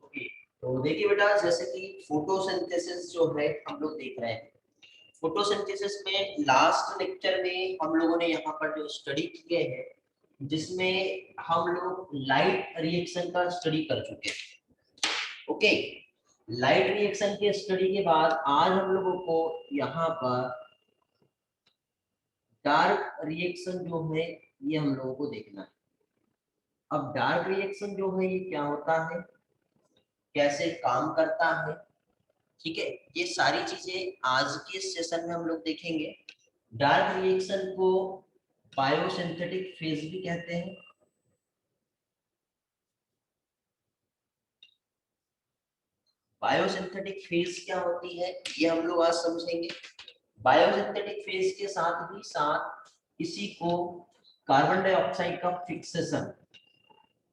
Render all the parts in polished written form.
Okay, तो देखिए बेटा, जैसे कि फोटोसिंथेसिस जो है हम लोग देख रहे हैं। फोटोसिंथेसिस में लास्ट लेक्चर में हम लोगों ने यहाँ पर जो स्टडी किए हैं, जिसमें हम लोग लाइट रिएक्शन का स्टडी कर चुके हैं। ओके, लाइट रिएक्शन के स्टडी के बाद आज हम लोगों को यहाँ पर डार्क रिएक्शन जो है ये हम लोगों को देखना है। अब डार्क रिएक्शन जो है ये क्या होता है, कैसे काम करता है, ठीक है, ये सारी चीजें आज के सेशन में हम लोग देखेंगे। डार्क रिएक्शन को बायोसिंथेटिक फेज भी कहते हैं। बायोसिंथेटिक फेज क्या होती है ये हम लोग आज समझेंगे। बायोसिंथेटिक फेज के साथ ही साथ इसी को कार्बन डाइऑक्साइड का फिक्सेशन,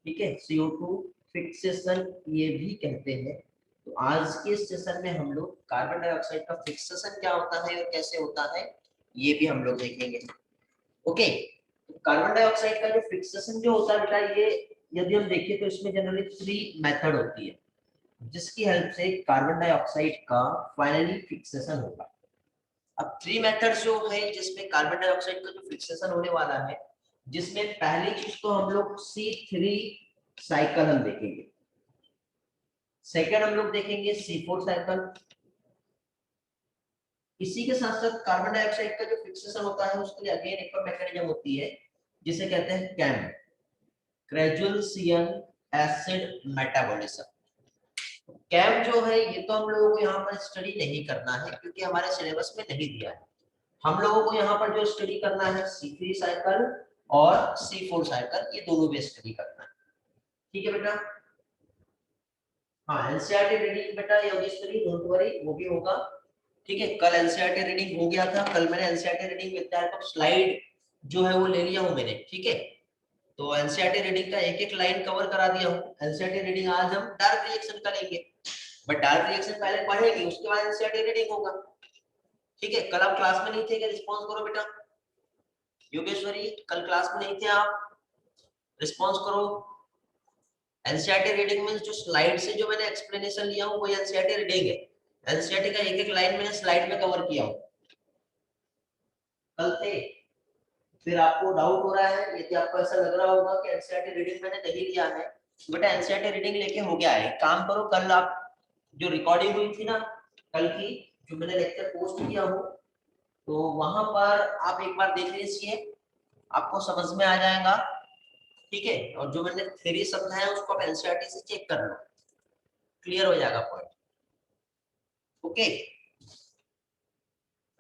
ठीक है, CO2 फिक्सेशन ये भी कहते हैं। तो आज के सेशन में हम लोग कार्बन डाइऑक्साइड का फिक्सेशन क्या होता है और कैसे होता है ये भी हम लोग देखेंगे। ओके, तो कार्बन डाइऑक्साइड का जो फिक्सेशन जो होता है बेटा, ये यदि हम देखें तो इसमें जनरली 3 मेथड होती है जिसकी हेल्प से कार्बन डाइऑक्साइड का फाइनली फिक्सेशन होगा। अब 3 मेथड्स जो है जिसमें कार्बन डाइऑक्साइड का जो फिक्सेशन होने वाला है, जिसमें पहली चीज तो हम लोग C3 साइकिल हम देखेंगे, सेकंड हम लोग देखेंगे C4 साइकिल। इसी के साथ साथ कार्बन डाइऑक्साइड का जो फिक्सेशन होता है उसके लिए अगेन एक और मैकेनिज्म होती है जिसे कहते हैं CAM, gradual acid metabolism. CAM जो है ये तो हम लोगों को यहाँ पर स्टडी नहीं करना है क्योंकि हमारे सिलेबस में नहीं दिया है। हम लोगों को यहाँ पर जो स्टडी करना है C3 साइकिल और C4 साइकिल, ये दोनों भी स्टडी करना है। ठीक है बेटा, हाँ एनसीईआरटी रीडिंग बेटा योगेश्वरी डोंट वरी वो भी होगा। ठीक है, कल एनसीईआरटी रीडिंग हो गया था, कल मैंने NCERT reading with the slide जो है वो ले लिया हूँ मैंने। ठीक है, तो एनसीईआरटी रीडिंग का एक एक लाइन कवर करा दिया हूँ। एनसीईआरटी रीडिंग आज हम डार्क रिएक्शन करेंगे, बट डार्क रिएक्शन पहले पढ़ेंगे उसके बाद एनसीईआरटी रीडिंग होगा। ठीक है, कल आप क्लास में नहीं थे, क्या रिस्पॉन्स करो बेटा। योगेश्वरी कल क्लास में नहीं थे आप, रिस्पॉन्स करो। एनसीईआरटी रीडिंग में जो स्लाइड से जो मैंने एक्सप्लेनेशन लिया हूँ वही एनसीईआरटी रीडिंग है। एनसीईआरटी का एक एक लाइन मैंने स्लाइड में कवर किया हूँ, कल थे। फिर आपको डाउट हो रहा है, यदि आपको ऐसा लग रहा होगा कि एनसीईआरटी रीडिंग मैंने नहीं लिया है, बेटा एनसीईआरटी रीडिंग लेके हो गया है। काम करो, कल आप जो रिकॉर्डिंग हुई थी ना कल की, जो मैंने लेक्चर पोस्ट किया हो, तो वहां पर आप एक बार देख लीजिए, आपको समझ में आ जाएगा। ठीक है, और जो मैंने थ्योरी समझाया उसको आप एनसीईआरटी से चेक कर लो, क्लियर हो जाएगा पॉइंट। ओके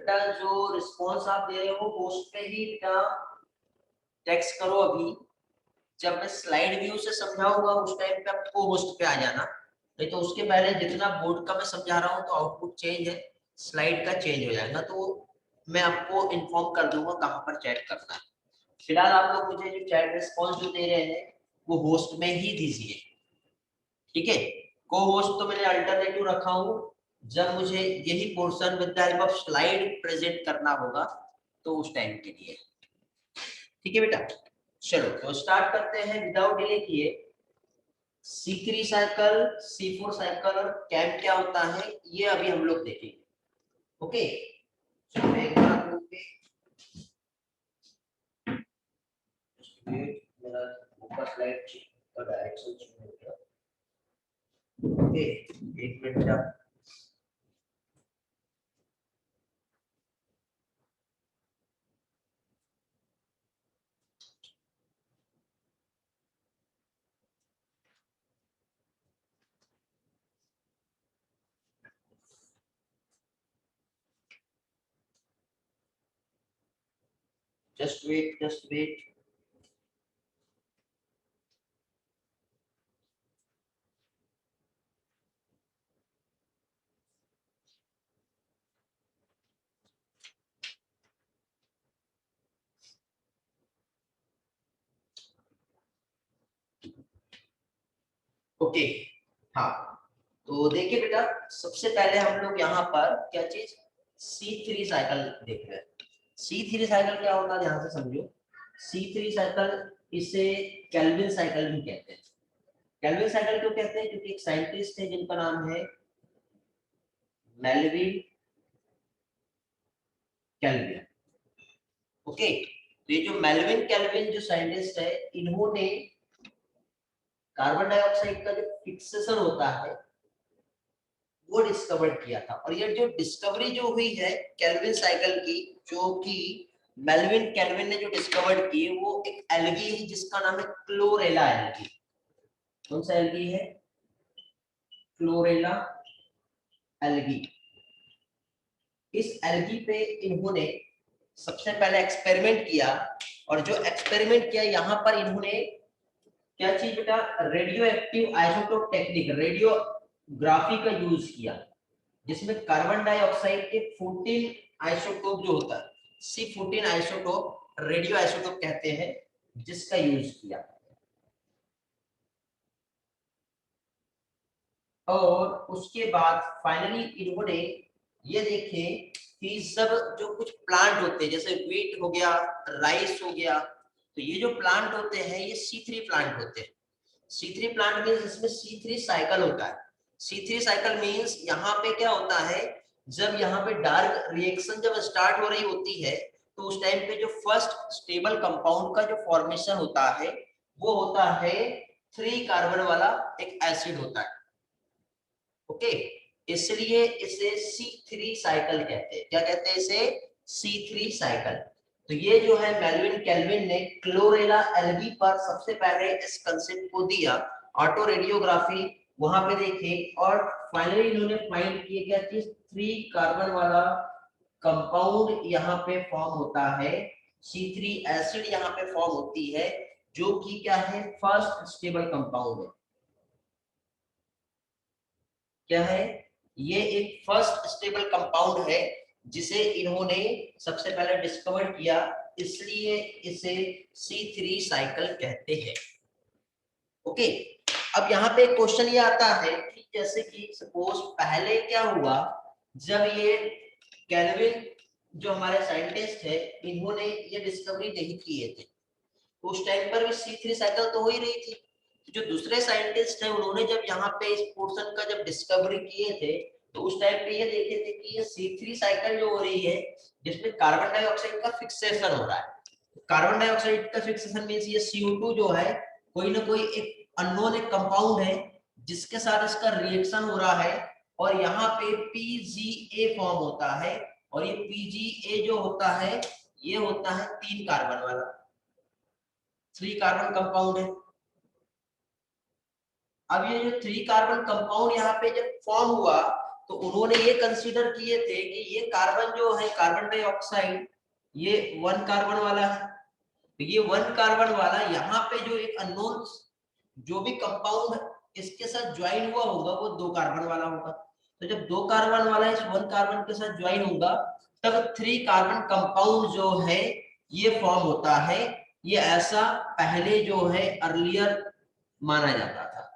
बेटा, जो रिस्पॉन्स आप दे रहे हो पोस्ट पे ही बेटा टेक्स्ट करो अभी। जब मैं स्लाइड व्यू से समझाऊंगा उस टाइम पे आपको होस्ट पे आ जाना, नहीं तो उसके पहले जितना बोर्ड का मैं समझा रहा हूँ तो आउटपुट चेंज है, स्लाइड का चेंज हो जाएगा, तो मैं आपको इन्फॉर्म कर दूंगा कहाँ पर चैट करना है। फिलहाल आप लोग मुझे जो चैट रिस्पॉन्स जो दे रहे हैं वो होस्ट में ही दीजिए। ठीक है, को होस्ट तो मैंने अल्टरनेटिव रखा हूँ, जब मुझे यही portion with the help of slide present करना होगा तो उस टाइम के लिए। ठीक है बेटा, चलो तो स्टार्ट करते हैं विदाउट डिले किए। C3 साइकिल, C4 साइकिल और कैम क्या होता है ये अभी हम लोग देखेंगे। ओके, चलो एक बार मेरा ऊपर स्लाइड का डायरेक्शन चेंज हो गया। ओके, एक मिनट का जस्ट वेट। ओके, हाँ तो देखिए बेटा, सबसे पहले हम लोग यहाँ पर क्या चीज C3 साइकिल देख रहे हैं। C3 साइकिल क्या होता है ध्यान से समझो। C3 साइकिल इसे केल्विन साइकिल भी कहते हैं। केल्विन साइकिल क्यों कहते हैं? क्योंकि एक साइंटिस्ट है जिनका नाम है मेल्विन केल्विन। ओके, तो ये जो मेल्विन केल्विन जो साइंटिस्ट है, इन्होंने कार्बन डाइऑक्साइड का जो फिक्सेशन होता है वो डिस्कवर किया था। और ये जो डिस्कवरी जो हुई है केल्विन साइकिल की, जो कि मेल्विन केल्विन ने जो डिस्कवर की, वो एक एल्गी है जिसका नाम है क्लोरेला एल्गी। कौन सा एल्गी है? Chlorella algae. इस एल्गी पे इन्होंने सबसे पहले एक्सपेरिमेंट किया, और जो एक्सपेरिमेंट किया यहाँ पर इन्होंने क्या चीज बेटा? Radio active isotope technique, radiography का यूज किया, जिसमें कार्बन डाइऑक्साइड के 14 आइसोटोप जो होता है, C14 आइसोटोप, रेडियो आइसोटोप कहते हैं, जिसका यूज किया। और उसके बाद फाइनली इन्होंने ये देखे कि सब जो कुछ प्लांट होते हैं, जैसे व्हीट हो गया, राइस हो गया, तो ये जो प्लांट होते हैं ये C3 प्लांट होते हैं। C3 प्लांट मींस इसमें C3 साइकिल होता है। C3 साइकिल मींस यहाँ पे क्या होता है, जब यहाँ पे डार्क रिएक्शन जब स्टार्ट हो रही होती है, तो उस टाइम पे जो फर्स्ट स्टेबल कंपाउंड का जो फॉर्मेशन होता है वो होता है 3 कार्बन वाला एक एसिड होता है। ओके, इसलिए इसे C3 साइकिल कहते हैं। क्या कहते हैं इसे? C3 cycle. तो ये जो है मेल्विन केल्विन ने क्लोरेला एल्गी पर सबसे पहले इस कंसेप्ट को दिया, ऑटो रेडियोग्राफी वहां पे देखे, और फाइनली इन्होंने फाइंड किया क्या चीज? 3 कार्बन वाला कंपाउंड यहाँ पे फॉर्म होता है, C3 एसिड यहाँ पे फॉर्म होती है, जो कि क्या है? फर्स्ट स्टेबल कंपाउंड है। क्या है ये? एक फर्स्ट स्टेबल कंपाउंड है जिसे इन्होंने सबसे पहले डिस्कवर किया, इसलिए इसे C3 साइकिल कहते हैं। ओके, अब यहाँ पे क्वेश्चन ये आता है कि जैसे कि सपोज पहले क्या हुआ, जब ये केल्विन जो हमारे साइंटिस्ट है, इन्होंने ये डिस्कवरी नहीं किए थे, तो उस टाइम पर भी C3 साइकिल तो हो ही रही थी। जो दूसरे साइंटिस्ट हैं, उन्होंने जब यहाँ पे इस पोर्शन का जब डिस्कवरी किए थे, तो उस टाइम पे ये देखे थे कि ये C3 साइकिल जो हो रही है, जिसमें कार्बन डाइऑक्साइड का फिक्सेशन हो रहा है। कार्बन डाइऑक्साइड का फिक्सेशन मींस ये CO2 जो है, कोई ना कोई एक अननोन एक कंपाउंड है जिसके साथ इसका रिएक्शन हो रहा है, और यहाँ पे PGA फॉर्म होता है, और ये PGA जो होता है ये होता है 3 कार्बन वाला, 3 कार्बन कंपाउंड है। अब ये जो 3 कार्बन कंपाउंड यहाँ पे जब फॉर्म हुआ, तो उन्होंने ये कंसीडर किए थे कि ये कार्बन जो है, कार्बन डाइऑक्साइड, ये 1 कार्बन वाला है, तो ये 1 कार्बन वाला यहाँ पे जो एक अननोन जो भी कंपाउंड इसके साथ ज्वाइन हुआ होगा वो 2 कार्बन वाला होगा। तो जब 2 कार्बन वाला इस 1 कार्बन के साथ ज्वाइन होगा, तब 3 कार्बन कंपाउंड जो है ये फॉर्म होता है। ये ऐसा पहले जो है अर्लियर माना जाता था,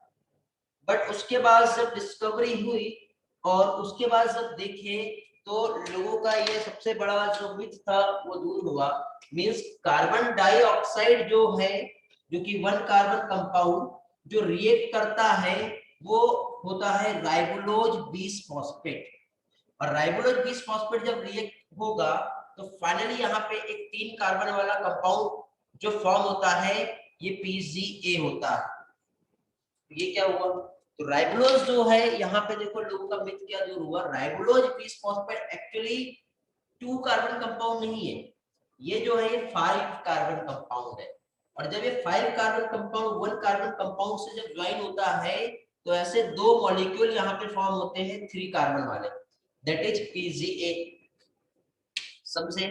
बट उसके बाद जब डिस्कवरी हुई और उसके बाद जब देखे, तो लोगों का ये सबसे बड़ा जो मिथ था वो दूर हुआ। मींस कार्बन डाइऑक्साइड जो है, जो कि 1 कार्बन कंपाउंड जो रिएक्ट करता है, वो होता है राइबोलोज 20 फॉस्फेट, और राइबोलोज 20 फॉस्फेट जब रिएक्ट होगा, तो फाइनली यहाँ पे एक 3 कार्बन वाला कंपाउंड जो फॉर्म होता है, ये PGA होता है। ये क्या हुआ? तो राइबोलोज जो है, यहाँ पे देखो लोगों का मिथ क्या दूर हुआ। राइबोलोज 20 फॉस्फेट एक्चुअली 2 कार्बन कंपाउंड नहीं है, ये जो है ये 5 कार्बन कंपाउंड है, और जब ये 5 कार्बन कंपाउंड 1 कार्बन कंपाउंड से जब ज्वाइन होता है, तो ऐसे 2 मॉलिक्यूल यहाँ पे फॉर्म होते हैं 3 कार्बन वाले, दैट इज PGA। समझे?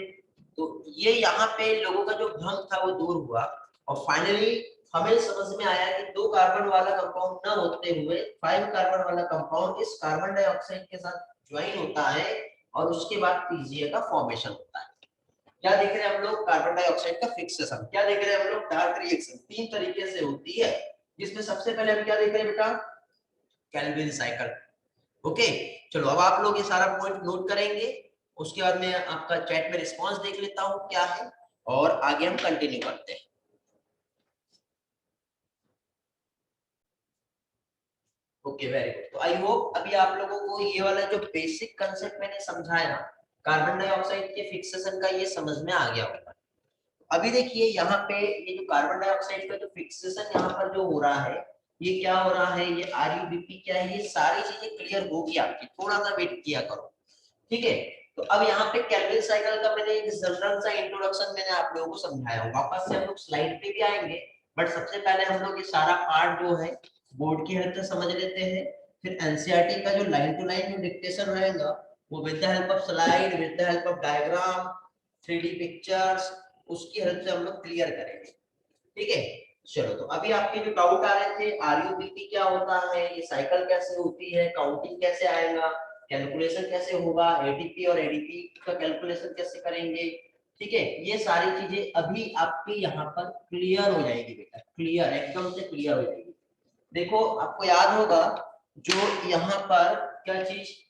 तो ये यहाँ पे लोगों का जो भ्रम था वो दूर हुआ, और फाइनली हमें समझ में आया कि 2 कार्बन वाला कंपाउंड न होते हुए 5 कार्बन वाला कंपाउंड इस कार्बन डाइऑक्साइड के साथ ज्वाइन होता है, और उसके बाद PGA का फॉर्मेशन होता है। क्या देख रहे हैं हम लोग? कार्बन डाइऑक्साइड का फिक्सेशन। क्या देख रहे हैं हम लोग? डार्क रिएक्शन 3 तरीके से होती है, जिसमें सबसे पहले हम क्या देख रहे हैं बेटा? Calvin cycle. ओके, चलो अब आप लोग ये सारा पॉइंट नोट करेंगे, उसके बाद मैं आपका चैट में रिस्पांस देख लेता हूं क्या है, और आगे हम कंटिन्यू करते हैं। Okay very good. तो आई होप अभी आप लोगों को ये वाला जो बेसिक कंसेप्ट मैंने समझाया कार्बन डाइऑक्साइड के फिक्सेशन का ये समझ में आ गया होगा। अभी देखिए यहाँ पे ये जो कार्बन डाइऑक्साइड का जो फिक्सेशन यहाँ पर जो हो रहा है ये क्या हो रहा है, ये आरयूबीपी क्या है, ये सारी चीजें क्लियर होगी आपकी, थोड़ा सा वेट किया करो। ठीक है, तो अब यहाँ पे केल्विन साइकिल का मैंने एक जनरल सा इंट्रोडक्शन मैंने आप लोगों को समझाया होगा, वापस से हम लोग स्लाइड पे भी आएंगे, बट सबसे पहले हम लोग ये सारा पार्ट जो है बोर्ड की हेल्प से समझ लेते हैं। फिर एनसीईआरटी का जो लाइन टू लाइन जो डिक्टेशन रहेगा वो with the help of slide, with the help of diagram, 3D pictures, उसकी हेल्प से हम लोग क्लियर करेंगे। ठीक है, चलो तो अभी आपके जो डाउट आ रहे थे आरयूबीपी क्या होता है, ये साइकिल कैसे होती है, काउंटिंग कैसे आएगा, कैलकुलेशन कैसे होगा, एटीपी और एडीपी का कैलकुलेशन कैसे करेंगे, ठीक है, ये सारी चीजें अभी आपके यहाँ पर क्लियर हो जाएगी बेटा, क्लियर एकदम से क्लियर हो जाएगी। देखो आपको याद होगा जो यहाँ पर क्या चीज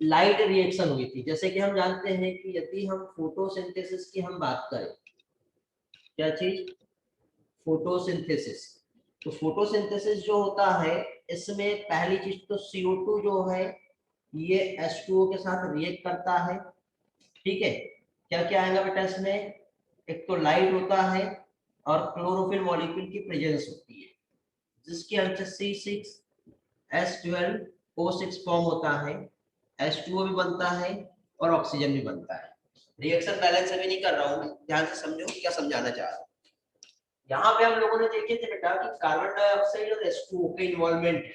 लाइट रिएक्शन हुई थी, जैसे कि हम जानते हैं कि यदि हम फोटोसिंथेसिस की हम बात करें, क्या चीज, फोटोसिंथेसिस, तो फोटोसिंथेसिस जो होता है इसमें पहली चीज तो CO2 जो है ये H2O के साथ रिएक्ट करता है। ठीक है, क्या क्या आएगा बेटा इसमें, एक तो लाइट होता है और क्लोरोफिल मॉलिक्यूल की प्रेजेंस होती है जिसकी हेल्प से C6H12O6 फॉर्म होता है, H2O भी बनता है और ऑक्सीजन भी बनता है। रिएक्शन बैलेंस अभी नहीं कर रहा हूं मैं, ध्यान से समझो क्या समझाना चाह रहा हूं। यहाँ पे हम लोगों ने देखे थे बेटा कि कार्बन डाइऑक्साइड और H2O के इन्वॉल्वमेंट है,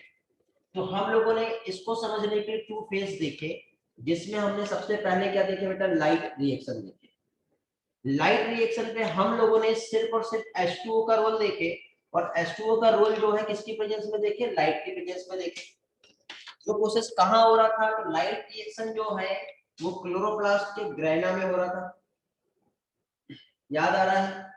तो हम लोगों ने इसको समझने के लिए 2 फेज देखे, जिसमें हमने सबसे पहले क्या देखे बेटा, लाइट रिएक्शन देखे। लाइट रिएक्शन पे हम लोगों ने सिर्फ और सिर्फ H2O का रोल देखे, और H2O का रोल जो है किसकी प्रेजेंस में देखे, लाइट की प्रेजेंस में देखे। जो प्रोसेस कहाँ हो रहा था, तो लाइट रिएक्शन जो है वो क्लोरोप्लास्ट के ग्रेना में हो रहा था, याद आ रहा है।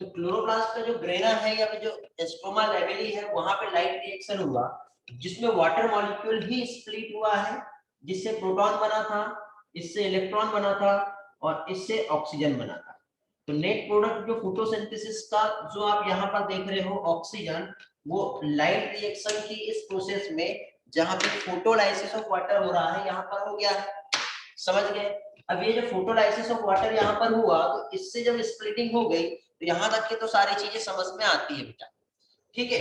तो क्लोरोप्लास्ट का जो ग्रेना है या फिर जो स्ट्रोमा लेवेली है वहां पे लाइट रिएक्शन हुआ, जिसमें वाटर मॉलिक्यूल ही स्प्लिट हुआ है, जिससे प्रोटॉन बना था, इससे इलेक्ट्रॉन बना था और इससे ऑक्सीजन बना था। तो नेट प्रोडक्ट जो फोटोसिंथेसिस का जो आप यहाँ पर देख रहे हो ऑक्सीजन, वो लाइट रिएक्शन की इस प्रोसेस में जहां पे फोटोलाइसिस ऑफ वाटर हो रहा है यहाँ पर हो गया है, समझ गए। अब ये जो फोटोलाइसिस ऑफ वाटर यहाँ पर हुआ तो इससे जब स्प्लिटिंग हो गई तो यहाँ तक के तो सारी चीजें समझ में आती है बेटा। ठीक है,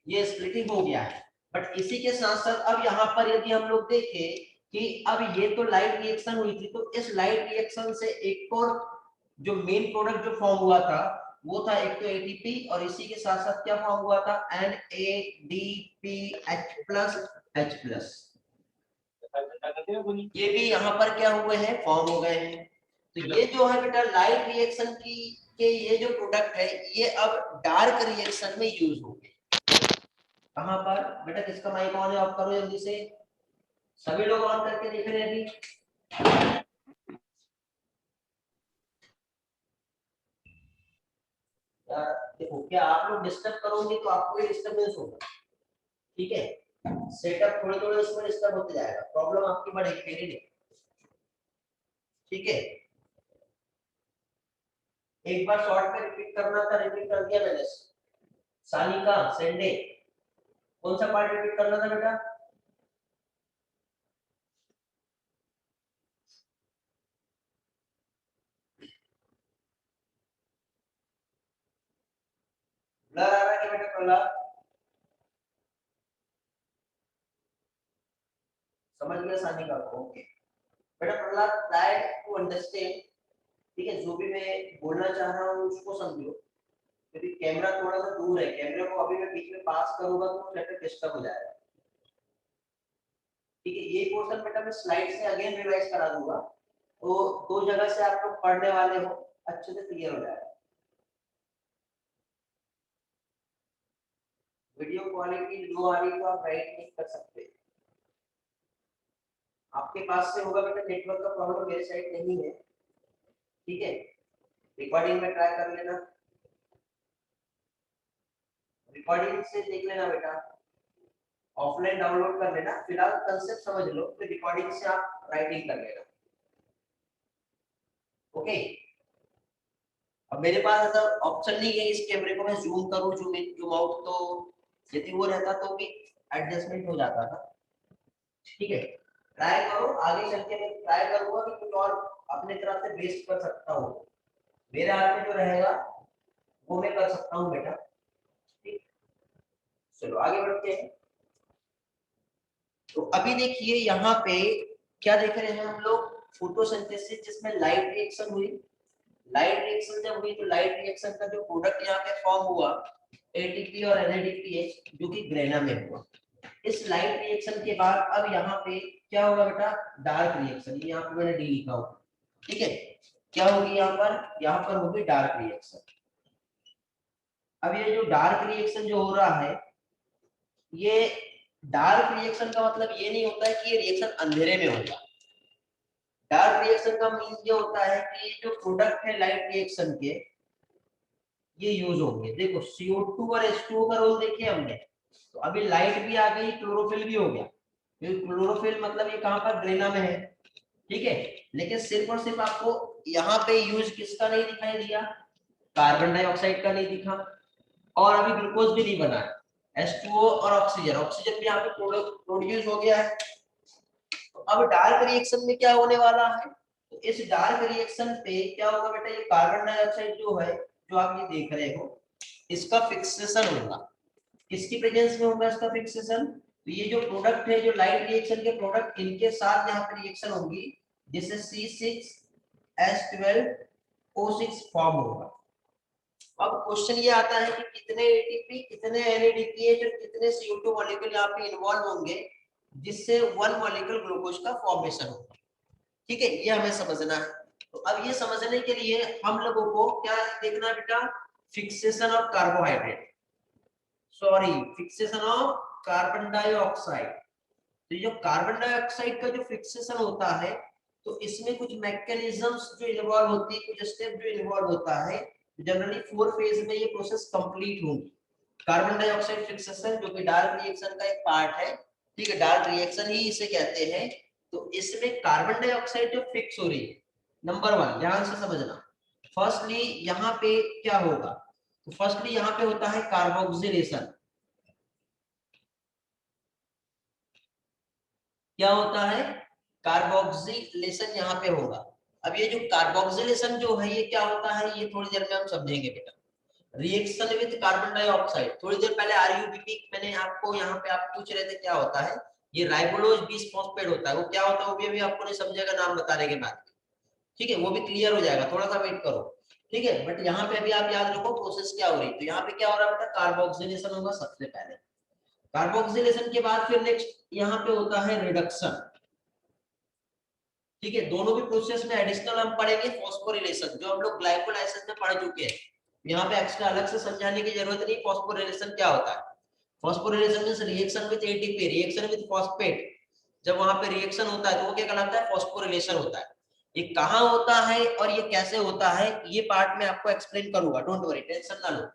ये स्प्लिटिंग हो गया है, बट इसी के साथ साथ अब यहाँ पर यदि हम लोग देखें कि अब ये तो लाइट रिएक्शन हुई थी, तो इस लाइट रिएक्शन से एक और जो मेन प्रोडक्ट जो फॉर्म हुआ था वो था एक तो एटीपी, और इसी के साथ साथ क्या फॉर्म हुआ था, NADPH+H+, ये भी यहाँ पर क्या हुए हैं, फॉर्म हो गए हैं। तो ये जो है बेटा लाइट रिएक्शन की के ये जो प्रोडक्ट है ये अब डार्क रिएक्शन में यूज हो गए। कहाँ पर बेटा, किसका माइक ऑन है, ऑफ करो जल्दी से, सभी लोग ऑन करके देख रहे हैं अभी। देखो क्या आप लोग डिस्टर्ब करोगे तो आपको ये डिस्टर्बेंस होगा, ठीक है, सेटअप थोड़े थोड़े उसमें डिस्टर्ब होते जाएगा, प्रॉब्लम आपकी बढ़ेगी, मेरी नहीं। ठीक है, एक बार शॉर्ट में रिपीट करना था, रिपीट कर दिया मैंने। सानिका संडे, कौन सा पार्ट रिपीट करना था बेटा, ब्लर आ रहा है क्या बेटा, प्रहलाद समझ गया सानिका को, ओके बेटा, प्रहलाद ट्राई टू अंडरस्टैंड, ठीक है, जो भी मैं बोलना चाह रहा हूँ उसको समझो, क्योंकि कैमरा थोड़ा सा दूर है, कैमरे को अभी मैं बीच में पास करूंगा तो सेटअप डिस्टर्ब हो जाएगा। ठीक है, ये पोर्शन बेटा मैं स्लाइड से अगेन रिवाइज करा दूंगा, तो दो जगह से आप लोग पढ़ने वाले हो, अच्छे से क्लियर हो जाएगा। वीडियो क्वालिटी लो आ रही तो आप राइट नहीं कर सकते, आपके पास से होगा बेटा, नेटवर्क का प्रॉब्लम मेरे साइड नहीं है। ठीक है, रिकॉर्डिंग में ट्राई कर लेना, रिकॉर्डिंग से देख लेना बेटा, ऑफलाइन डाउनलोड कर लेना, फिलहाल कंसेप्ट समझ लो, फिर रिकॉर्डिंग से आप राइटिंग कर लेना। ओके, अब मेरे पास ऐसा ऑप्शन नहीं है इस कैमरे को मैं जूम करूं, जूम इन जूम आउट तो यदि वो रहता तो भी एडजस्टमेंट हो जाता था। ठीक है, ट्राई करो, आगे चल के मैं ट्राई करूंगा कि कुछ और अपने तरफ से बेस्ट कर सकता हूँ, मेरे हाथ में जो रहेगा वो मैं कर सकता हूँ बेटा। ठीक, चलो आगे बढ़ते हैं। तो अभी देखिए यहाँ पे क्या देख रहे हैं हम लोग, फोटोसिंथेसिस जिसमें लाइट रिएक्शन हुई। लाइट रिएक्शन जब हुई तो लाइट रिएक्शन का जो प्रोडक्ट यहाँ पे फॉर्म हुआ एटीपी और NADPH जो कि ग्रेना में हुआ। इस लाइट रिएक्शन के बाद अब यहाँ पे क्या होगा बेटा, डार्क रिएक्शन, यहाँ पे मैंने डी लिखा हुआ। ठीक है, क्या होगी यहाँ पर होगी डार्क रिएक्शन। अब ये जो डार्क रिएक्शन जो हो रहा है, ये डार्क रिएक्शन का मतलब ये नहीं होता है कि ये रिएक्शन अंधेरे में होगा। डार्क रिएक्शन का मीन ये होता है कि ये जो प्रोडक्ट है लाइट रिएक्शन के, ये यूज होंगे। देखो CO2 और H2O का रोल देखिए हमने, तो अभी लाइट भी आ गई, क्लोरोफिल भी हो गया। क्लोरोफिल मतलब ये कहां पर, ग्रेना में है। ठीक है, लेकिन सिर्फ और सिर्फ आपको यहाँ पे यूज किसका नहीं दिखाई दिया, कार्बन डाइऑक्साइड का नहीं दिखा, और अभी ग्लूकोज भी नहीं बना है। H2O और ऑक्सीजन, ऑक्सीजन भी यहाँ पे प्रोड्यूस हो गया है। तो अब डार्क रिएक्शन में क्या होने वाला है, तो इस डार्क रिएक्शन पे क्या होगा बेटा, ये कार्बन डाइऑक्साइड जो है, जो आप ये देख रहे हो, इसका फिक्सेशन होगा। किसकी प्रेजेंस में होगा इसका फिक्सेशन, तो ये जो प्रोडक्ट है, जो लाइट रिएक्शन के प्रोडक्ट, इनके साथ यहाँ पे रिएक्शन होगी, जिससे C6H12O6 फॉर्म होगा। अब क्वेश्चन ये आता है कि कितने एटीपी, कितने NADPH और कितने CO2 मॉलिक्यूल यहाँ पे इन्वॉल्व होंगे जिससे 1 मॉलिक्यूल ग्लूकोज का फॉर्मेशन होगा। ठीक है, ये हमें समझना है। तो अब ये समझने के लिए हम लोगों को क्या देखना है बेटा, fixation of carbohydrate, sorry fixation of carbon dioxide. तो ये जो कार्बन डाइऑक्साइड का जो फिक्सेशन होता है, तो इसमें कुछ मैकेनिज्म्स जो इन्वॉल्व होती है, कुछ स्टेप जो इन्वॉल्व होता है, जनरली 4 फेज में ये प्रोसेस कंप्लीट होगी। कार्बन डाइऑक्साइड फिक्सेशन जो कि डार्क रिएक्शन का एक पार्ट है। ठीक है, डार्क रिएक्शन ही इसे कहते हैं। तो इसमें कार्बन डाइऑक्साइड जो फिक्स हो रही है, नंबर 1 ध्यान से समझना, फर्स्टली यहाँ पे क्या होगा, तो फर्स्टली यहाँ पे होता है कार्बोक्सिलेशन। क्या होता है, कार्बोक्सिलेशन यहाँ पे होगा। अब ये जो कार्बोक्सिलेशन जो है ये क्या होता है, ये थोड़ी देर में हम समझेंगे बेटा। रिएक्शन विद कार्बन डाइऑक्साइड, थोड़ी देर पहले RUBP मैंने आपको यहाँ पे आप पूछ रहे थे क्या होता है, ये राइबोलोज बिस्फॉस्फेट होता है। वो क्या होता है वो भी अभी आपको नहीं समझेगा नाम बताने के बाद। ठीक है, वो भी क्लियर हो जाएगा, थोड़ा सा वेट करो। ठीक है, बट यहाँ पे अभी आप याद रखो प्रोसेस क्या हो रही है। तो यहाँ पे क्या हो रहा है बेटा, कार्बोक्सिलेशन होगा सबसे पहले। कार्बोक्सिलेशन के बाद फिर नेक्स्ट यहाँ पे होता है रिडक्शन। ठीक है, दोनों भी प्रोसेस में एडिशनल हम पढ़ेंगे फॉस्फोरिलेशन, जो हम लोग ग्लाइकोलाइसिस में पढ़ चुके हैं। यहाँ पे एक्स्ट्रा अलग से समझाने की जरूरत नहीं। फॉस्फोरिलेशन क्या होता है, phosphorylation means reaction with ATP, reaction with phosphate. जब वहां पे रिएक्शन होता है तो वो क्या कहलाता है, फॉस्फोरिलेशन होता है। ये कहाँ होता है और ये कैसे होता है, ये पार्ट में आपको एक्सप्लेन करूंगा, डोंट वरी, टेंशन ना लो।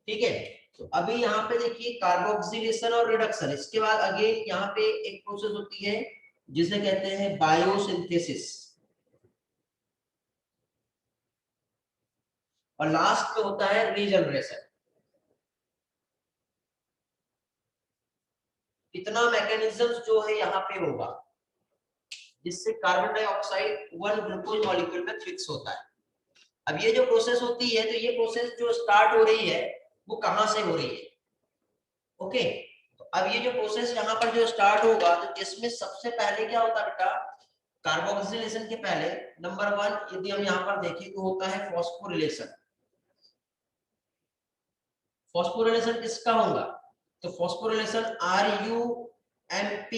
ठीक है, तो अभी यहाँ पे देखिए कार्बोक्सिलेशन और रिडक्शन, इसके बाद अगेन यहाँ पे एक प्रोसेस होती है जिसे कहते हैं बायोसिंथेसिस, और लास्ट में होता है रीजनरेशन। इतना मैकेनिज्म जो है यहाँ पे होगा जिससे कार्बन डाइऑक्साइड 1 ग्लूकोज मॉलिक्यूल में फिक्स होता है। अब ये जो प्रोसेस होती है, तो ये प्रोसेस जो स्टार्ट हो रही है वो कहां से हो रही है, ओके। तो अब ये जो प्रोसेस यहाँ पर जो स्टार्ट होगा, तो जिसमें सबसे पहले क्या होता है बेटा, कार्बोक्सिलेशन के पहले नंबर 1 यदि हम यहाँ पर देखें तो होता है फॉस्फोरिलेशन। फॉस्फोरिलेशन किसका होगा, तो फॉस्फोरिलेशन RUMP,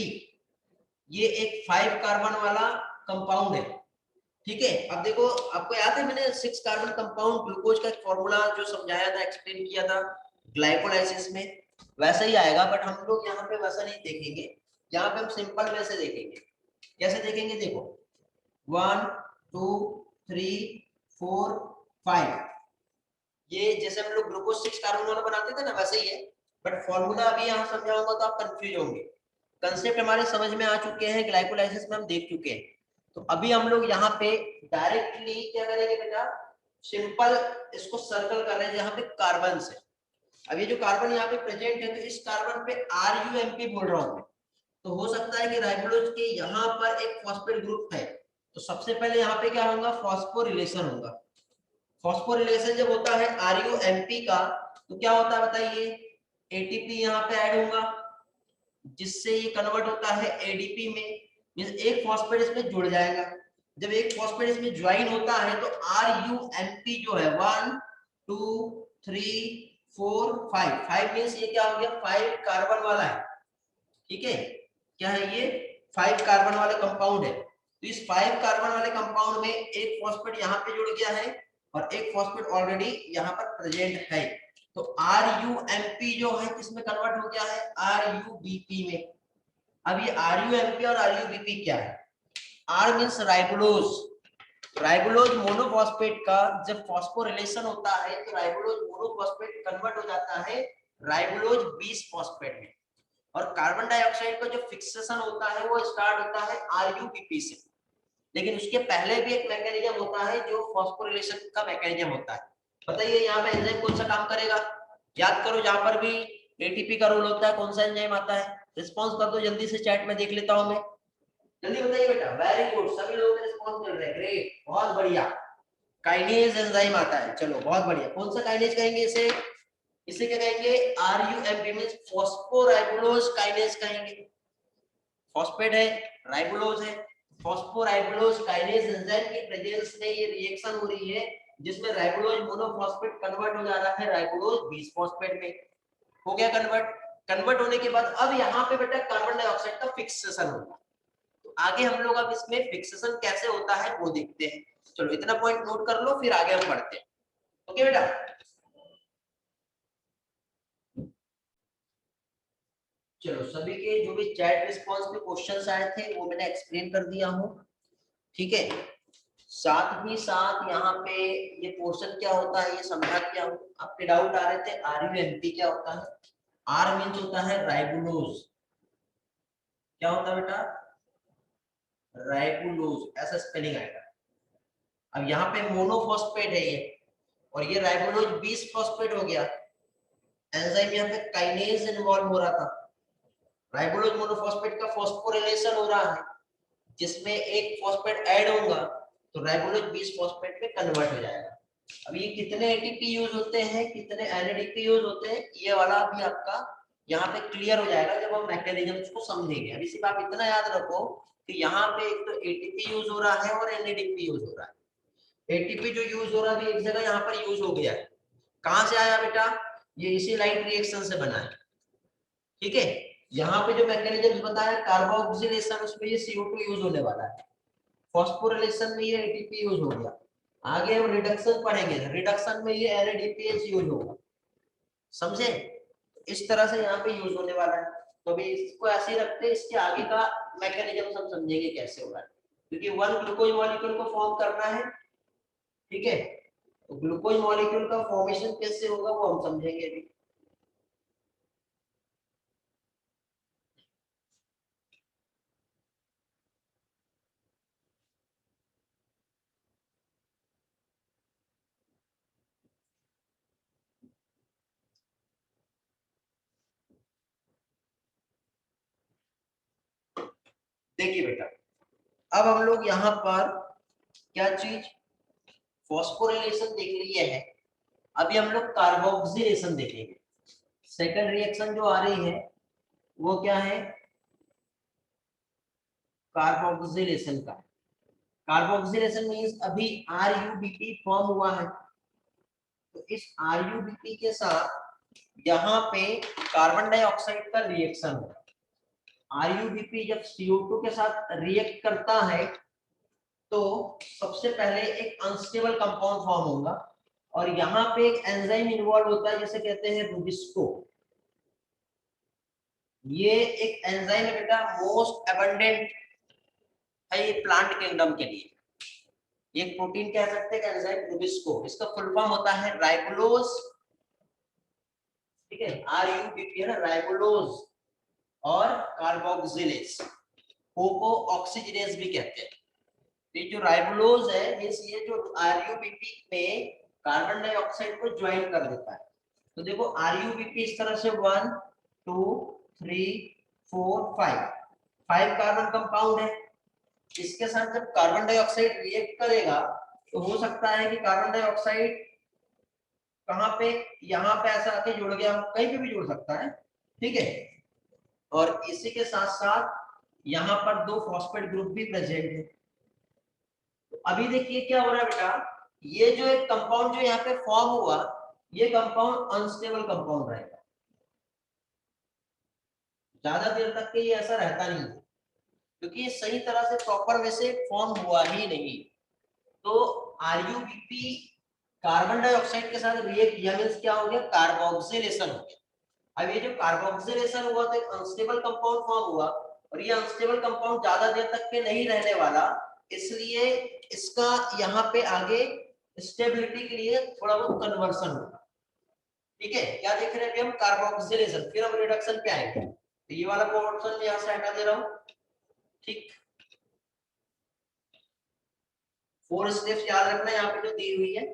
ये एक 5 कार्बन वाला कंपाउंड है। ठीक है, अब देखो आपको याद है मैंने 6 कार्बन कंपाउंड ग्लूकोज का एक फॉर्मूला जो समझाया था, एक्सप्लेन किया था ग्लाइकोलाइसिस में, वैसा ही आएगा। बट हम लोग यहाँ पे वैसा नहीं देखेंगे, यहाँ पे हम सिंपल वे से देखेंगे। कैसे देखेंगे, देखो 1 2 3 4 5, ये जैसे हम लोग ग्लूकोज 6 कार्बन वाला बनाते थे ना, वैसे ही है। बट फॉर्मूला अभी यहाँ समझाऊंगा तो आप कंफ्यूज होंगे। कंसेप्ट हमारे समझ में आ चुके हैं, ग्लाइकोलाइसिस में हम देख चुके हैं। तो अभी हम लोग यहाँ पे डायरेक्टली क्या करेंगे बेटा, सिंपल इसको सर्कल कर रहे हैं जहाँ पे कार्बन है। अब ये जो कार्बन यहाँ पे प्रेजेंट है तो इस कार्बन पे RUMP बोल रहा हूँ, तो हो सकता है कि राइबोलोज के यहाँ पर एक फॉस्फेट ग्रुप है, तो सबसे पहले यहाँ पे क्या होगा, फॉस्फोरिलेशन होगा। फॉस्फोरिलेशन जब होता है RUMP का, तो क्या होता है बताइए, ATP यहाँ पे ऐड होगा, जिससे ये कन्वर्ट होता है ADP में, मींस एक फॉस्फेट इसमें जुड़ जाएगा। जब एक फॉस्फेट इसमें ज्वाइन होता है तो RUMP जो है 1 2 3 4 5 5 मींस ये क्या हो गया, 5 कार्बन वाला है। ठीक है, क्या है ये, 5 कार्बन वाले कंपाउंड है। तो इस 5 कार्बन वाले कंपाउंड में एक फॉस्फेट यहाँ पे जुड़ गया है और एक फॉस्फेट ऑलरेडी यहाँ पर प्रेजेंट है, तो RUMP जो है किसमें कन्वर्ट हो गया है, RUBP में। अब ये RUMP और RUBP क्या है, R मींस राइबोलोज, राइबोलोज मोनोफॉस्फेट का जब फॉस्फोरिलेशन होता है तो राइबोलोज मोनोफॉस्फेट कन्वर्ट हो जाता है राइबोलोज 20 फॉस्फेट में, और कार्बन डाइऑक्साइड का जो फिक्सेशन होता है वो स्टार्ट होता है RUPP से। लेकिन उसके पहले भी एक मैकेनिज्म होता है जो फॉस्फोरिलेशन का मैकेनिज्म होता है। बताइए यहाँ पे एंजाइम कौन सा काम करेगा, याद करो, जहां पर भी ATP का रोल होता है कौन सा एंजाइम आता है, रिस्पॉन्स कर दो जल्दी से, चैट में देख लेता हूं मैं, जल्दी बताइए बेटा। वेरी गुड, सभी लोग रिस्पॉन्स कर रहे हैं, ग्रेट, बहुत बढ़िया। काइनेज एंजाइम आता है, चलो बहुत बढ़िया। कौन सा काइनेज कहेंगे इसे, इसे क्या कहेंगे, RUMP मींस फॉस्फोराइबोलोज काइनेज कहेंगे। फॉस्फेट है, राइबोलोज है, फॉस्फोराइबोलोज काइनेज एंजाइम की प्रेजेंस में ये रिएक्शन हो रही है जिसमें राइबोलोज मोनोफॉस्फेट कन्वर्ट हो जा रहा है राइबोलोज 20 फॉस्फेट में। हो गया कन्वर्ट, कन्वर्ट होने के बाद अब यहाँ पे बेटा कार्बन डाइऑक्साइड का फिक्सेशन होगा। तो आगे हम लोग अब इसमें फिक्सेशन कैसे होता है वो देखते हैं। चलो इतना पॉइंट नोट कर लो, फिर आगे हम बढ़ते हैं। ओके बेटा, चलो सभी के जो भी चैट रिस्पॉन्स में क्वेश्चंस आए थे वो मैंने एक्सप्लेन कर दिया हूँ। ठीक है, साथ ही साथ यहाँ पे ये पोर्शन क्या होता है ये समझा दिया हूँ। आपके डाउट आ रहे थे RUMP क्या होता है, R मींस होता है राइबोलोज, क्या होता है बेटा, राइबोलोज, ऐसा स्पेलिंग आएगा। अब यहाँ पे मोनोफॉस्फेट है ये, और ये राइबोलोज 20 फॉस्फेट हो गया। एंजाइम यहाँ पे काइनेज इन्वॉल्व हो रहा था, राइबोलोज मोनोफॉस्फेट का फॉस्फोरिलेशन हो रहा है जिसमें एक फॉस्फेट ऐड होगा तो राइबोलोज 20 फॉस्फेट में कन्वर्ट हो जाएगा। अब ये कितने ATP यूज होते हैं, कितने NADP यूज होते हैं, ये वाला भी आपका यहाँ पे क्लियर हो जाएगा जब हम मैकेनिज्म्स को समझेंगे। अभी सिर्फ आप इतना याद रखो कि यहाँ पे एक तो ATP यूज हो रहा है और NADP यूज हो रहा है। ATP जो यूज हो रहा है एक जगह यहाँ पर यूज हो गया है, कहां से आया बेटा, ये इसी लाइट रिएक्शन से बना है। ठीक है, यहाँ पे जो मैकेनिज्म बताया कार्बोक्सिलेशन, उसमें ये CO2 यूज होने वाला है, फॉस्फोरिलेशन में ये ATP यूज हो गया, आगे हम रिडक्शन पढ़ेंगे, रिडक्शन में ये NADPH यूज होगा। समझे, इस तरह से यहाँ पे यूज होने वाला है। तो अभी इसको ऐसे ही रखते हैं, इसके आगे का मैकेनिज्म हम समझेंगे कैसे होगा, क्योंकि वन ग्लूकोज मॉलिक्यूल को फॉर्म करना है। ठीक है, तो ग्लूकोज मॉलिक्यूल का फॉर्मेशन कैसे होगा वो हम समझेंगे अभी। देखिए बेटा, अब हम लोग यहाँ पर क्या चीज, फॉस्फोरिलेशन देख लिए है, अभी हम लोग कार्बोक्सिलेशन देखेंगे। सेकंड रिएक्शन जो आ रही है वो क्या है, कार्बोक्सिलेशन का। कार्बोक्सिलेशन मींस अभी RUBP फॉर्म हुआ है, तो इस RUBP के साथ यहाँ पे कार्बन डाइऑक्साइड का रिएक्शन होगा। RUBP जब CO2 के साथ रिएक्ट करता है तो सबसे पहले एक अनस्टेबल कंपाउंड फॉर्म होगा, और यहाँ पे एक एंजाइम इन्वॉल्व होता है जिसे कहते हैं रुबिस्को। ये एक एंजाइम है बेटा, मोस्ट एबंडेंट है ये प्लांट किंगडम के लिए। एक प्रोटीन कह सकते हैं एंजाइम रुबिस्को, इसका फुल फॉर्म होता है राइबोलोज। ठीक है, RUBP है ना, राइबोलोज और कार्बोक्सिलेज, कोको ऑक्सीजनेज भी कहते हैं। ये जो राइबोलोज है मींस ये जो RUBP में कार्बन डाइऑक्साइड को ज्वाइन कर देता है, तो देखो RuBp इस तरह से 1 2 3 4 5 कार्बन कंपाउंड है। इसके साथ जब कार्बन डाइऑक्साइड रिएक्ट करेगा तो हो सकता है कि कार्बन डाइऑक्साइड कहाँ पे, यहाँ पे ऐसा आके जुड़ गया, कहीं पे भी जुड़ सकता है, ठीक है। और इसी के साथ साथ यहाँ पर दो फॉस्फेट ग्रुप भी प्रेजेंट है। तो अभी देखिए क्या हो रहा है बेटा, ये जो एक कंपाउंड जो यहाँ पे फॉर्म हुआ, ये कंपाउंड अनस्टेबल कंपाउंड रहेगा, ज्यादा देर तक के ये ऐसा रहता नहीं है, क्योंकि ये सही तरह से प्रॉपर वे से फॉर्म हुआ ही नहीं। तो RuBp कार्बन डाइऑक्साइड के साथ रिएक्ट किया मींस क्या हो गया, कार्बोक्सिलेशन हो गया। अब ये जो कार्बोक्सिलेशन हुआ तो एक अनस्टेबल कंपाउंड फॉर्म हुआ, और ये अनस्टेबल कंपाउंड ज्यादा देर तक के नहीं रहने वाला, इसलिए इसका यहाँ पे आगे स्टेबिलिटी के लिए थोड़ा बहुत कन्वर्सन होगा, ठीक है। क्या देख रहे हैं अभी हम, कार्बोक्सिलेशन, फिर हम रिडक्शन पे आएंगे। तो ये वाला पोर्शन यहाँ से हटा दे रहा हूँ, ठीक। 4 स्टेप्स याद रखना यहाँ पे जो दी हुई है,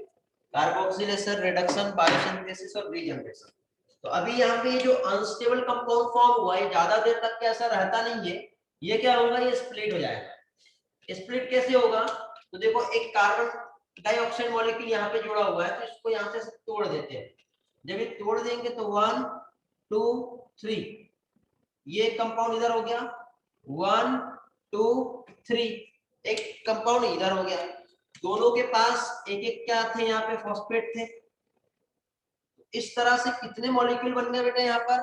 कार्बोक्सिलेशन, रिडक्शन, बायोसिंथेसिस और रीजनरेशन। तो अभी यहाँ पे जो अनस्टेबल कंपाउंड फॉर्म हुआ, ये ज्यादा देर तक के ऐसा रहता नहीं है, ये क्या होगा, ये स्प्लिट हो जाएगा। स्प्लिट कैसे होगा, तो देखो एक कार्बन डाइऑक्साइड मॉलिक्यूल यहाँ पे जुड़ा हुआ है, तो इसको यहाँ से तोड़ देते हैं। जब ये तोड़ देंगे तो 1 2 3, ये कंपाउंड इधर हो गया, 1 2 3, एक कंपाउंड इधर हो गया। दोनों के पास एक एक क्या थे, यहाँ पे फॉस्फेट थे। इस तरह से कितने मॉलिक्यूल बन गए बेटा, यहाँ पर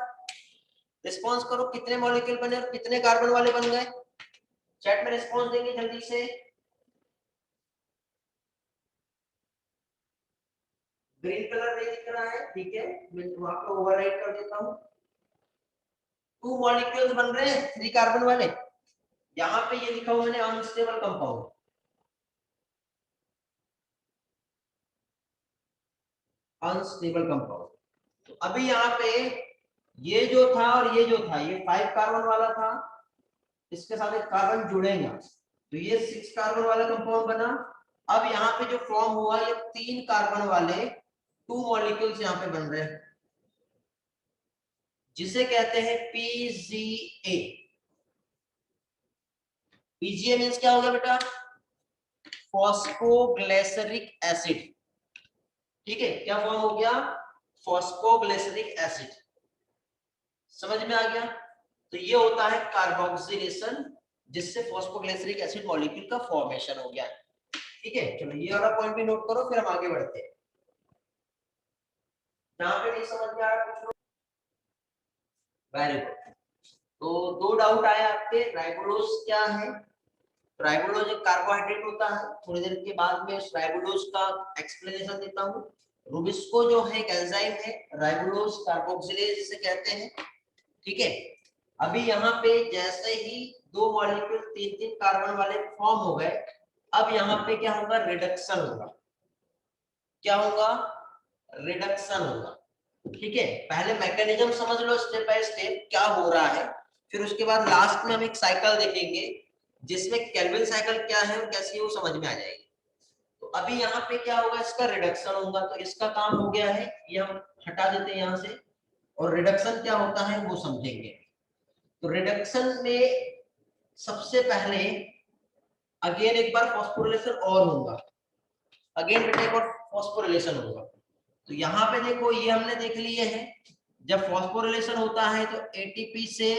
रिस्पॉन्स करो, कितने मॉलिक्यूल बने और कितने कार्बन वाले बन गए, चैट में रिस्पॉन्स देंगे जल्दी से। ग्रीन कलर नहीं दिख रहा है, ठीक है, मैं वहां पे ओवरराइट कर देता हूँ। 2 मॉलिक्यूल्स बन रहे हैं 3 कार्बन वाले, यहाँ पे ये लिखा हुआ मैंने अनस्टेबल कंपाउंड, अनस्टेबल कंपाउंड। तो अभी यहाँ पे ये जो था और ये जो था, ये 5 कार्बन वाला था, इसके साथ एक कार्बन जुड़ेगा तो ये 6 कार्बन वाला कंपाउंड बना। अब यहाँ पे जो फॉर्म हुआ, ये 3 कार्बन वाले 2 मॉलिक्यूल्स यहाँ पे बन रहे हैं, जिसे कहते हैं PGA। PGA मींस क्या होगा बेटा, फॉस्फोग्लिसरिक एसिड, ठीक है। क्या फॉर्म हो गया, फॉस्फोग्लिसरिक एसिड, समझ में आ गया। तो ये होता है कार्बोक्सिलेशन, जिससे फॉस्फोग्लिसरिक एसिड मॉलिक्यूल का फॉर्मेशन हो गया, ठीक है। चलो ये वाला पॉइंट भी नोट करो, फिर हम आगे बढ़ते हैं। यहाँ पे नहीं समझ में आ रहा कुछ, वेरी गुड। तो 2 डाउट आए आपके, राइबोलोज क्या है। राइबोलोज एक कार्बोहाइड्रेट होता है, थोड़ी देर के बाद में राइबोलोज का एक्सप्लेनेशन देता हूँ। रूबिस्को जो है एक एंजाइम है, राइबोलोज कार्बोक्सिलेज जिसे कहते हैं, ठीक है। अभी यहाँ पे जैसे ही 2 मॉलिक्यूल 3-3 कार्बन वाले फॉर्म हो गए, अब यहाँ पे क्या होगा, रिडक्शन होगा। क्या होगा, रिडक्शन होगा, ठीक है। पहले मैकेनिज्म समझ लो स्टेप बाय स्टेप क्या हो रहा है, फिर उसके बाद लास्ट में हम एक साइकिल देखेंगे जिसमें केल्विन साइकिल क्या है और कैसे वो समझ में आ जाएगी। तो अभी यहाँ पे क्या होगा, इसका रिडक्शन होगा, तो इसका काम हो गया है, ये हम हटा देते हैं यहाँ से, और रिडक्शन क्या होता है वो समझेंगे। तो रिडक्शन में सबसे पहले अगेन एक बार फॉस्फोरिलेशन और होगा, अगेन बेटा एक और फॉस्फोरिलेशन होगा। तो यहाँ पे देखो ये हमने देख लिए हैं, जब फॉस्फोरिलेशन होता है तो एटीपी से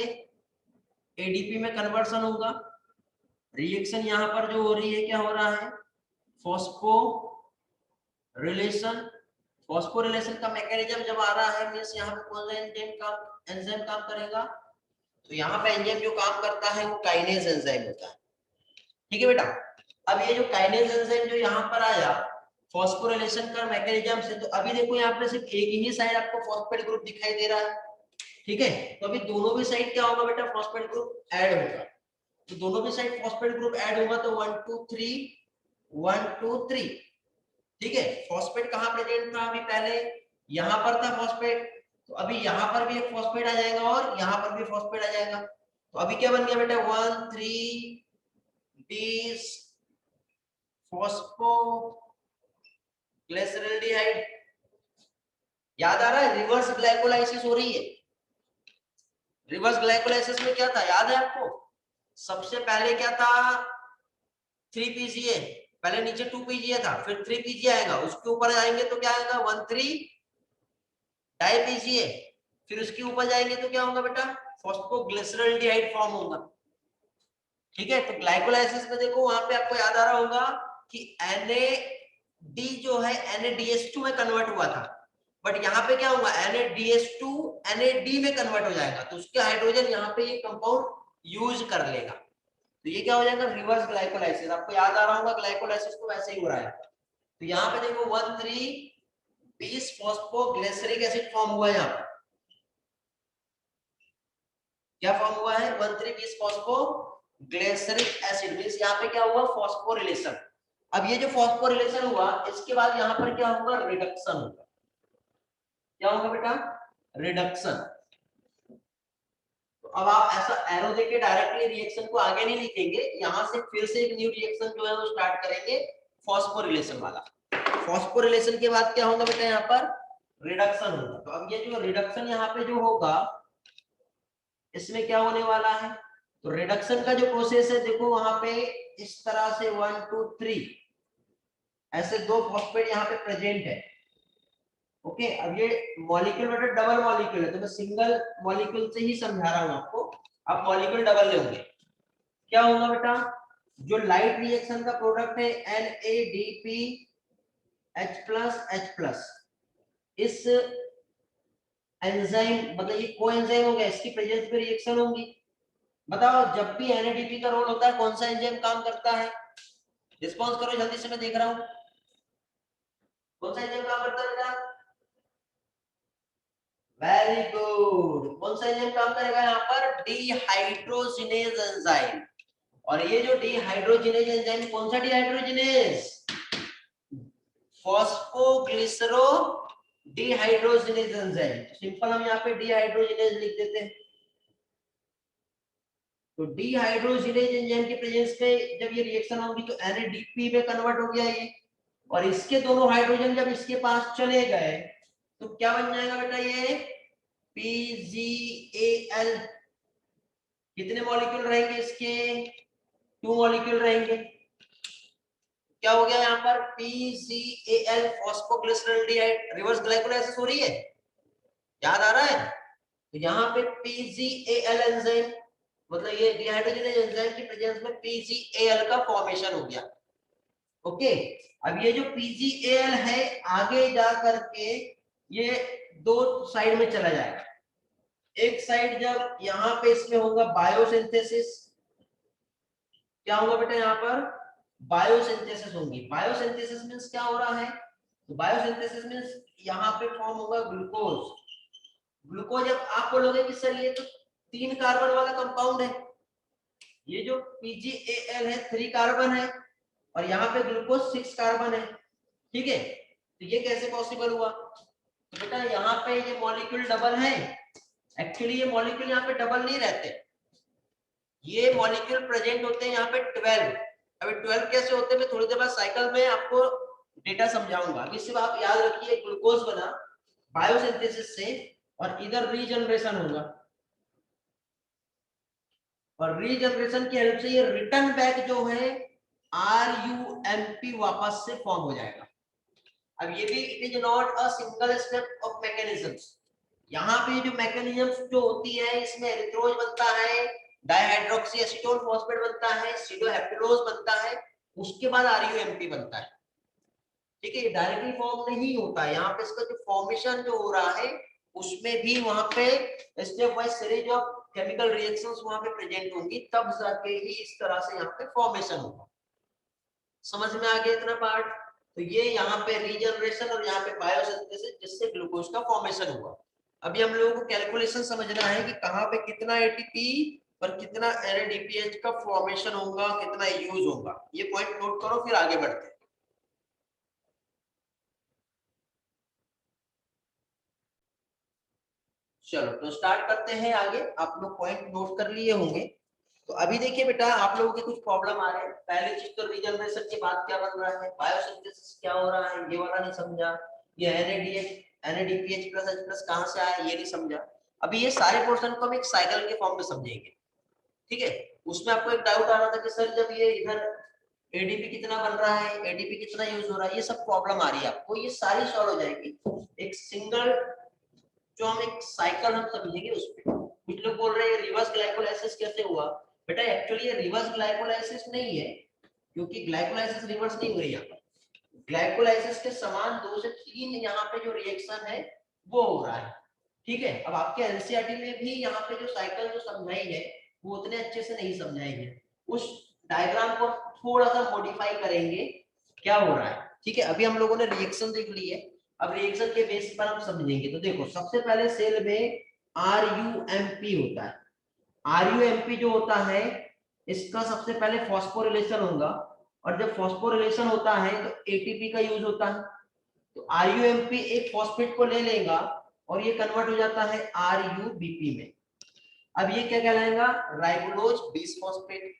एडीपी में कन्वर्सन होगा। रिएक्शन यहाँ पर जो हो रही है, क्या हो रहा है, फॉस्फोरिलेशन। फॉस्फोरिलेशन का मैकेनिज्म जब आ रहा है मींस यहाँ पे कौन सा एंजाइम काम करेगा, तो यहाँ पे एंजाइम जो काम करता है वो काइनेज एंजाइम होता है, ठीक है बेटा। अब ये जो काइनेज एंजाइम जो यहाँ पर आया फॉस्फोरिलेशन का मैकेनिज्म से, तो अभी देखो यहाँ पे सिर्फ एक ही साइड आपको फॉस्फेट ग्रुप दिखाई दे रहा है, ठीक है। तो अभी दोनों भी साइड क्या होगा बेटा, फॉस्फेट ग्रुप ऐड होगा। तो दोनों भी साइड फॉस्फेट ग्रुप ऐड होगा तो 1 2 3 1 2 3, ठीक है। फॉस्फेट कहाँ प्रेजेंट था अभी पहले, यहाँ पर था फॉस्फेट, तो अभी यहाँ पर भी एक फॉस्फेट आ जाएगा और यहाँ पर भी फॉस्फेट आ जाएगा। तो अभी क्या बन गया बेटा, 1 3 बीस फॉस्फोग्लिसरल्डिहाइड, याद आ रहा है, रिवर्स ग्लाइकोलाइसिस हो रही है। रिवर्स ग्लाइकोलाइसिस में क्या था याद है आपको, सबसे पहले क्या था 3 PGA, पहले नीचे 2 PGA था, फिर 3 PGA आएगा, उसके ऊपर जाएंगे तो क्या आएगा 1,3-डाई-PGA, फिर उसके ऊपर जाएंगे तो क्या होगा बेटा फॉस्फोग्लिसरॉल्डिहाइड फॉर्म होगा। ठीक है, तो ग्लाइकोलाइसिस में देखो वहां पे आपको याद आ रहा होगा कि NAD जो है NADH2 में कन्वर्ट हुआ था, बट यहाँ पे क्या होगा NADH2 NAD में कन्वर्ट हो जाएगा, तो उसके हाइड्रोजन यहाँ पे ये कंपाउंड यूज कर लेगा, तो ये क्या हो जाएगा रिवर्स ग्लाइकोलाइसिस। आपको याद आ रहा होगा ग्लाइकोलाइसिस तो वैसे ही हो रहा है। तो यहाँ पे देखो 1,3-20 फॉस्फोग्लिसरिक एसिड फॉर्म हुआ है। यहाँ पर क्या फॉर्म हुआ है 1,3-20 फॉस्फोग्लिसरिक एसिड मींस यहाँ पे क्या हुआ फॉस्फोरिलेशन। अब ये जो फॉस्फोरिलेशन हुआ इसके बाद यहाँ पर क्या होगा रिडक्शन होगा। क्या होगा बेटा रिडक्शन। तो अब आप ऐसा एरो देके डायरेक्टली रिएक्शन को आगे नहीं लिखेंगे, यहाँ से फिर से एक न्यू रिएक्शन जो है वो स्टार्ट करेंगे फॉस्फोरिलेशन वाला। फॉस्फोरिलेशन के बाद क्या होगा बेटा यहाँ पर रिडक्शन होगा। तो अब ये जो रिडक्शन यहाँ पे जो होगा इसमें क्या होने वाला है, तो रिडक्शन का जो प्रोसेस है देखो वहां पे इस तरह से 1 2 3 ऐसे 2 फॉस्फेट यहाँ पे प्रेजेंट है। ओके, अब ये मॉलिक्यूल बेटा डबल मॉलिक्यूल है, तो मैं सिंगल मॉलिक्यूल से ही समझा रहा हूँ आपको, अब मॉलिक्यूल डबल लेंगे क्या होगा बेटा, जो लाइट रिएक्शन का प्रोडक्ट है NADPH+H+, इस एंजाइम मतलब ये कोएंजाइम हो गया, इसकी प्रेजेंस में रिएक्शन होगी। बताओ जब भी NADP का रोल होता है कौन सा एंजाइम काम करता है, रिस्पॉन्स करो जल्दी से, मैं देख रहा हूँ कौन सा एंजाइम काम करता है बेटा। वेरी गुड, कौन सा एंजाइम काम करेगा यहाँ पर डिहाइड्रोजिनेज एंजाइम। और ये जो डिहाइड्रोजिनेज एंजाइम कौन सा डिहाइड्रोजिनेज फॉस्फोग्लिसरो डिहाइड्रोजिनेज एंजाइम, सिंपल हम यहाँ पे डिहाइड्रोजिनेज लिख देते हैं। तो डिहाइड्रोजिनेज एंजाइम की प्रेजेंस में जब ये रिएक्शन होगी तो NADP में कन्वर्ट हो गया ये, और इसके दोनों हाइड्रोजन जब इसके पास चले गए तो क्या बन जाएगा बेटा ये PgAl। कितने मॉलिक्यूल रहेंगे इसके 2 मॉलिक्यूल रहेंगे। क्या हो गया यहाँ पर PgAl फॉस्फोग्लिसरॉल्डिहाइड, रिवर्स ग्लाइकोलाइसिस हो रही है याद आ रहा है। तो यहाँ पे PgAl एंजाइम मतलब ये डिहाइड्रोजिनेज एंजाइम की प्रेजेंस में PgAl का फॉर्मेशन हो गया। ओके, अब ये जो PgAl है आगे जा करके ये 2 साइड में चला जाएगा। एक साइड जब यहाँ पे इसमें होगा बायोसिंथेसिस, क्या होगा बेटा यहाँ पर बायोसिंथेसिस होगी। बायोसिंथेसिस मींस क्या हो रहा है, तो बायोसिंथेसिस मींस यहाँ पे फॉर्म होगा ग्लूकोज। ग्लूकोज जब आप बोलोगे कि सर ये तो 3 कार्बन वाला कंपाउंड है, ये जो PgAl है 3 कार्बन है और यहाँ पे ग्लूकोज 6 कार्बन है, ठीक है, तो ये कैसे पॉसिबल हुआ। तो बेटा यहाँ पे ये मॉलिक्यूल डबल है, एक्चुअली ये मॉलिक्यूल यहाँ पे डबल नहीं रहते, ये मॉलिक्यूल प्रेजेंट होते हैं यहाँ पे 12। अभी 12 कैसे होते हैं मैं थोड़ी देर बाद साइकिल में आपको डेटा समझाऊंगा, अभी सिर्फ आप याद रखिए ग्लूकोज बना बायोसिंथेसिस से और इधर रीजनरेशन होगा और रीजनरेशन की हेल्प से ये रिटर्न बैक जो है RUMP वापस से फॉर्म हो जाएगा। अब ये भी it is not a single step of mechanisms, यहाँ पे जो मैकेनिज्म्स जो होती है इसमें एरिथ्रोज बनता है, डाइहाइड्रोक्सी एसीटोन फॉस्फेट बनता है, सिडोहेप्टेलोज बनता है, उसके बाद RUMP बनता है। ठीक है, ये डायरेक्टली फॉर्म नहीं होता है, यहाँ पे इसका जो फॉर्मेशन जो हो रहा है उसमें भी वहां पे step wise series of chemical reactions वहां पे प्रेजेंट होंगी, तब जाके ही इस तरह से यहाँ पे फॉर्मेशन होगा। समझ में आ गया इतना पार्ट। तो ये यहाँ पे रीजनरेशन और यहाँ पे बायोसिंथेसिस जिससे ग्लूकोज का फॉर्मेशन हुआ। अभी हम लोगों को कैलकुलेशन समझना है कि कहाँ पे कितना ATP और कितना NADPH का फॉर्मेशन होगा, कितना यूज होगा, ये पॉइंट नोट करो फिर आगे बढ़ते हैं। चलो तो स्टार्ट करते हैं आगे, आप लोग पॉइंट नोट कर लिए होंगे। तो अभी देखिए बेटा आप लोगों के कुछ प्रॉब्लम आ रहे हैं। पहले चीज तो रीजनरेशन के बाद क्या बन रहा है, बायोसिंथेसिस क्या हो रहा है ये वाला नहीं समझा, ये NADPH प्लस H प्लस कहाँ से आया ये नहीं समझा। अभी ये सारे पोर्शन को हम एक साइकिल के फॉर्म में समझेंगे, ठीक है। उसमें आपको एक डाउट आ रहा था कि सर जब ये इधर एडीपी कितना बन रहा है, एडीपी कितना यूज हो रहा है, ये सब प्रॉब्लम आ रही है आपको, ये सारी सॉल्व हो जाएगी एक सिंगल जो हम एक साइकिल हम समझेंगे उसमें। कुछ लोग बोल रहे हैं रिवर्स ग्लाइकोलाइसिस कैसे हुआ, बेटा एक्चुअली ये रिवर्स ग्लाइकोलाइसिस नहीं है, क्योंकि ग्लाइकोलाइसिस रिवर्स नहीं हो रही है। ग्लाइकोलाइसिस के समान 2 से 3 यहाँ पे जो रिएक्शन है वो हो रहा है, ठीक है। अब आपके एनसीईआरटी में भी यहाँ पे जो साइकिल जो समझाई है वो उतने अच्छे से नहीं समझाई है, उस डायग्राम को थोड़ा सा मॉडिफाई करेंगे क्या हो रहा है, ठीक है। अभी हम लोगों ने रिएक्शन देख ली है, अब रिएक्शन के बेस पर हम समझेंगे। तो देखो सबसे पहले सेल में RUMP होता है, RUMP जो होता है इसका सबसे पहले फॉस्फोरिलेशन होगा, और जब फॉस्फोरिलेशन होता है तो ATP का यूज होता है। तो RUMP एक फॉस्फेट को ले लेगा और ये कन्वर्ट हो जाता है RUBP में। अब ये क्या कहलाएगा, राइबोलोज 20 फॉस्फेट।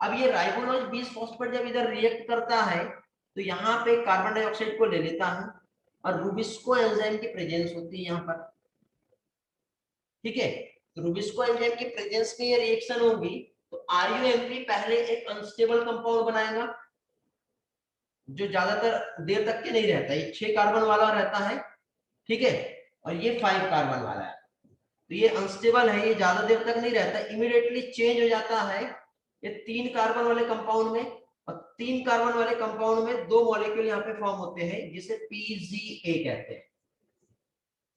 अब ये राइबोलोज 20 फॉस्फेट जब इधर रिएक्ट करता है तो यहाँ पे कार्बन डाइऑक्साइड को ले लेता है और रुबिस्को एंजाइम की प्रेजेंस होती है यहाँ पर, ठीक है। तो रुबिस्को एंजाइम की प्रेजेंस में ये रिएक्शन होगी तो RUMP पहले एक अनस्टेबल कंपाउंड बनाएगा जो ज्यादातर देर तक के नहीं रहता, ये 6 कार्बन वाला रहता है, ठीक है, और ये 5 कार्बन वाला है। तो ये अनस्टेबल है, ये ज्यादा देर तक नहीं रहता, इमीडिएटली चेंज हो जाता है ये 3 कार्बन वाले कंपाउंड में, और 3 कार्बन वाले कंपाउंड में 2 मॉलिक्यूल यहाँ पे फॉर्म होते हैं जिसे PGA कहते हैं।